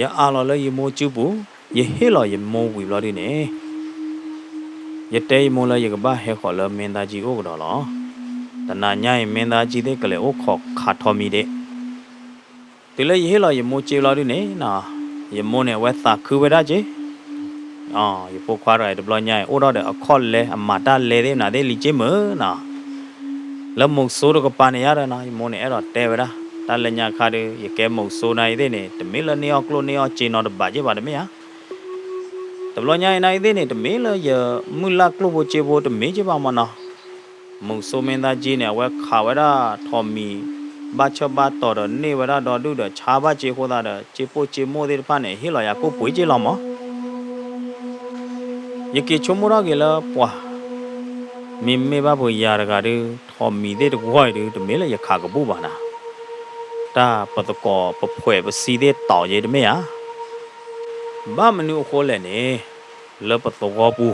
ရအာလော်လရမိုးကျူဘူးယဟေလော်ရမိုးဝီဘလော်ဒီနေယတဲမိုးလရကဘာဟဲခေါ်လမင်းသားကြီးကိုကတော့လောတနာညိုင်မင်းသားကြီးတဲ့ကလေးကိုခေါ်ခါထော်မီတဲ့ဒီလေဟေလော်ရမိုးကျူလော်ဒီနေနော်ယမိုးနဲ့ဝက်သာခူဝဲတာကြီးယပိုခွာရတဲ့ဘလော့ညိုင်အိုတော့တဲ့အခေါ်လဲအမတာလဲတဲ့နာတဲ့လီကျမနော်လမုတ်ဆိုးတော့ကပန်ရရနော်ယမိုးနဲ့အဲ့တော့တဲဝဲတာတလညာခါတဲ့ရကဲမုတ်ဆိုးနိုင်တဲ့နေတမီလနေအောင်ကလိုနေအောင်ကျင်းတော့ဘာကြပါတမေဟာတဘလော့ညိုင်နိုင်တဲ့နေတမီလရမူလာကလိုဘချေဘောတမေကြပါမနော်မုတ်ဆိုးမင်းသားကြီးနဲ့ဝဲခါဝဲတာထော်မီဘာချဘာတော်တော့နေဝရတော်တို့တော့ခြားပါချေခိုးတာချေပိုချေမိုးတဲ့ဖာနဲ့ဟေလော်ရကိုပွေးကြလောင်မယကေချုံမရကေလာပွာမိမေဘဘရာရကတဲ့ထော်မီတဲ့တကွာတဲ့တမဲလရခါကပူပါနာတာပတကောပဖွဲပစီတဲ့တောင်ရဲတမဲဟာဘာမနုခိုးလဲနေလပတောပူ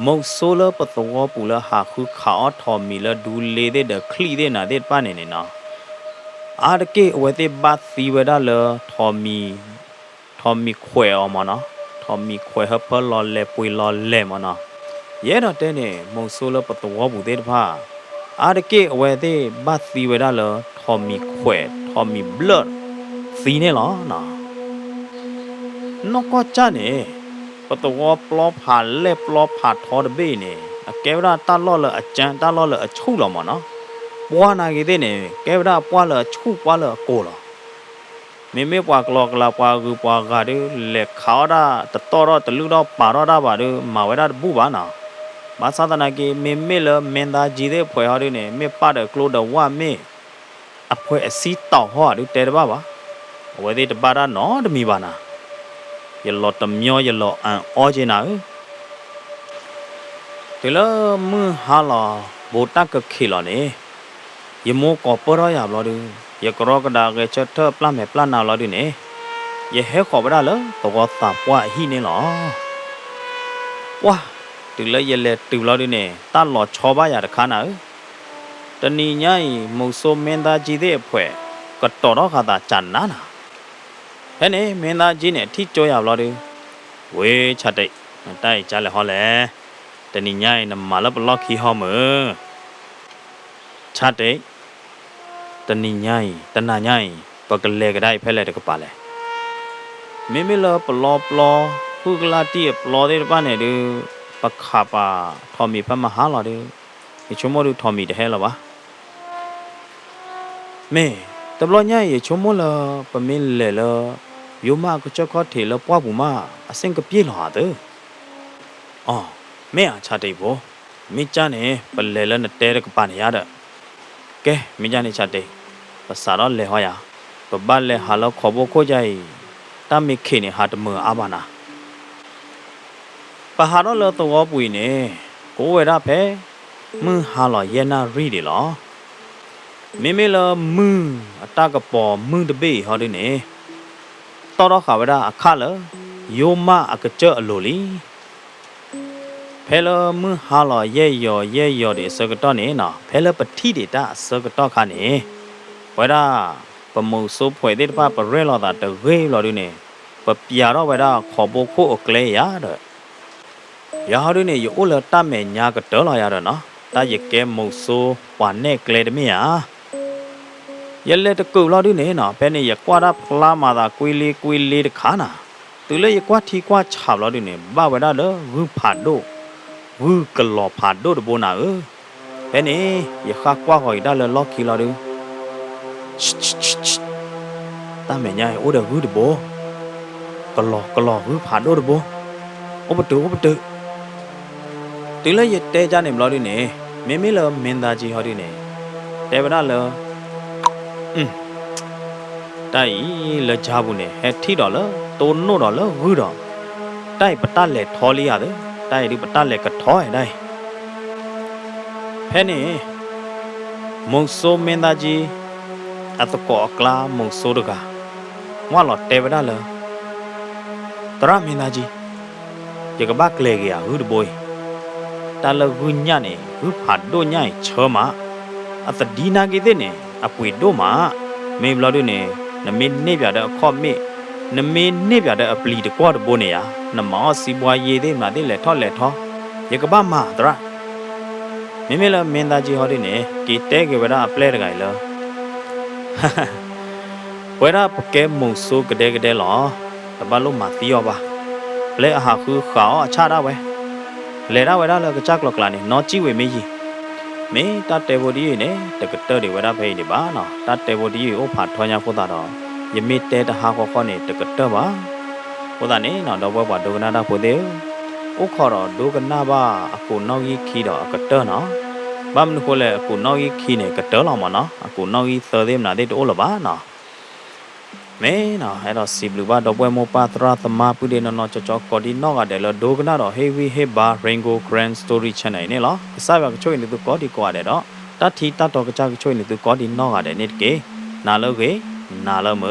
မုတ်ဆိုးလပတောပူလာဟာခုခါထော်မီလဒူလေတဲ့ခလီတဲ့နာတဲ့ပနေနေနော်အာတကေအဝဲတဲ့ဘတ်စီဝဒါလထော်မီခွဲအောင်မနော်ထော်မီခွဲဟပလော်လဲပွေလော်လဲမနော်ရဲတော့တဲ့နေမုံဆိုးလပတောဘူးတဲ့တဖာအာတကေအဝဲတဲ့ဘတ်စီဝဒါလထော်မီခွဲထော်မီဘလတ်စီနေလောနော်နောကချနေပတောပလောဖာလဲပလောဖာထော်တဲ့ဘေးနေအကဲဝရတာလော်လအကျန်တာလော်လအချုလော်မနော်ပွားနာကြီးတဲ့နေကဲဝရပွားလချုပွားလကိုလောမေမေပွားကလောကလာပွားကူပွားကားတဲ့လက်ခါတာတတော်တော့တလူတော့ပါတော့တာပါတဲ့မာဝဲတာဘူးပါနာဘာသာတနာကေမေမေလမင်သားကြီးတဲ့ဖွယ်ဟောတဲ့နေမေပတ်တဲ့ကလို့တော့ဝမေအဖွဲအစီတောက်ဟောတဲ့တဲတပါပါဝဲတဲ့တပါတာနော်တမီပါနာရလောတမျောရလောအန်အောချင်နာဒီလမဟာလာဘိုတက်ကခေလောနေယမောကောပရရဘလို့ဒီယကရောကဒါကချက်ထပလမဲပလနာလို့ဒီနေယဟဲခေါ်ပရလတော့သာပွားဟိနေလောဝါတူလဲရလဲတူလို့ဒီနေတာလောချောပါရတခါနာတဏီညိုင်မုတ်ဆိုမင်းသားကြီးတဲ့အဖွဲကတော်တော့ခါသာဂျန်နာနာဟဲ့နေမင်းသားကြီးနဲ့ထိကြောရဘလို့ဒီဝေးချတိတ်တိုက်ကြလဲဟောလဲတဏီညိုင်နမလဘလော့ခီဟောမချတိတ်တဏိညိုင်တနာညိုင်ပကလေကဒိုင်ဖဲလဲတကပါလဲမေမေလပလောပလောခုကလာတိပလောတဲ့ပနဲ့ဒီပခါပါထော်မီဖမဟာလာဒီချုံမတို့ထော်မီတဲ့ဟဲလာပါမေတဘလညိုင်ချုံမလာပမင်းလေလယုမကချက်ခတ်ထေလပွားဘူးမအစင်ကပြေးလာတဲ့အော်မေအချတိတ်ဘောမိချနေပလေလနဲ့တဲကပါနေရတဲ့ကဲမိကြနေချတဲ့ပစာတော့လေဟောရပပလေဟာလောခေါ်ဖို့ခိုးကြိုင်တမိခေနေဟာတမအဘာနာပဟာတော့လောတော့ပွေနေကိုဝဲရဖဲမင်းဟာလောယေနာရီဒီလောမေမေလမင်းအတကပေါ်မင်းတပေဟောဒီနေတော်ခါဝရအခါလယိုမအကကြအလိုလီဖဲလမဟာလာရဲ့ရော်ဒီစကတော့နေနော်ဖဲလပတိဒေတာစကတော့ခါနေဝဲတာပမုံဆိုးဖွယ်တဲ့ပပရဲလာတာတရေလော်ဒီနေပပြာတော့ဝဲတာခေါ်ဖို့ခို့အကလဲရတဲ့ရာဒီနေယိုလတမဲညာကတော့လာရတော့နော်တာရကဲမုံဆိုးဝါနဲ့ကလဲတမီယာရလက်တကူလော်ဒီနေနော်ဖဲနေရကွာတာဖလာမာတာကွေးလေးတခါနာသူလေရကွာထီကွာချာလော်ဒီနေဘဝဲတာတော့ဝူဖာတော့ဝူကလောဖာဒိုဒဘောနာဘယ်နေရခါကွာဟိုဒါလလော်ခီလာဒူတမညာအိုဒဝူဒဘောကလောဝူဖာဒိုဒဘောအဘတူတီလဲရတဲကြနေမလို့ဒီနေမင်းမင်းလမင်းသားကြီးဟောဒီနေတဲဗနာလတိုင်လကြဘူးနေဟဲထီတော်လတိုနို့တော်လဝူတော်တိုက်ပတလဲထော်လေးရတယ်တိုက်ဒီပတလဲကထောရတိုင်းဖဲနေမုံဆိုမင်းသားကြီး အတကောကလာမုံဆိုးတကငါလော်တေဝဒါလတရမင်းသားကြီးရကဘကလေကရဟူဒဘွိတာလဂုညနေဟူဖတ်ဒိုညိုင်ချောမအတဒီနာကေတဲ့နေအပွေဒိုမမေဘလာဒိုနေနမေနေပြတဲ့အခေါ်မေနမေနေပြတဲ့အပလီတကွာတဘိုနေရနမောစီပွားရည်သေးမှာတဲ့လေထော့လေထော့ရကဘမတရမိမိလမင်းသားကြီးဟောဒီနေကီတဲကေဝဒအပလဲတကိုင်လောဝဲရပကဲမုံဆိုးကတဲ့ကတဲ့လောတဘလုံးမသီယောပါလဲအဟာခုခေါအချတာဝဲလေရဝဲရလကကြကလကလာနေနော်ကြည့်ဝေမေးကြီးမင်းတတဲဘော်ဒီနေတကတဲ့တွေဝဲရဖိနေပါနော်တတဲဘော်ဒီကိုဖာထွားညာဖို့တာတော့ယမိတဲတဟာခေါခေါနေတကတဲ့ပါဖို့တာနေနော်တော့ဘွားဒုကနာတာဖို့သေးဥခေါ်တော့ဒုကနာပါအခုနောက်ကြီးခီတော့အကတဲ့နော်ဘာမလို့လဲအခုနောက်ကြီးခီနေကတဲ့လောမနော်အခုနောက်ကြီးသသေးမလားတဲ့တိုးလပါနော်မဲနော်အဲ့တော့စီဘလူဘာတော့ပွဲမောပါသရသမပုဒေနော်ချောချောကော်ဒီနော်ကတယ်လို့ဒုကနာတော့ heavy hit bar Ringo Grand Story channel နေလောအစပါကချိုးနေသူကော်ဒီကွာတယ်တော့တတ်ထီတတ်တော့ကကြကချိုးနေသူကော်ဒီနော်ကတယ်နေတကေနာလို့ကေနာလို့မ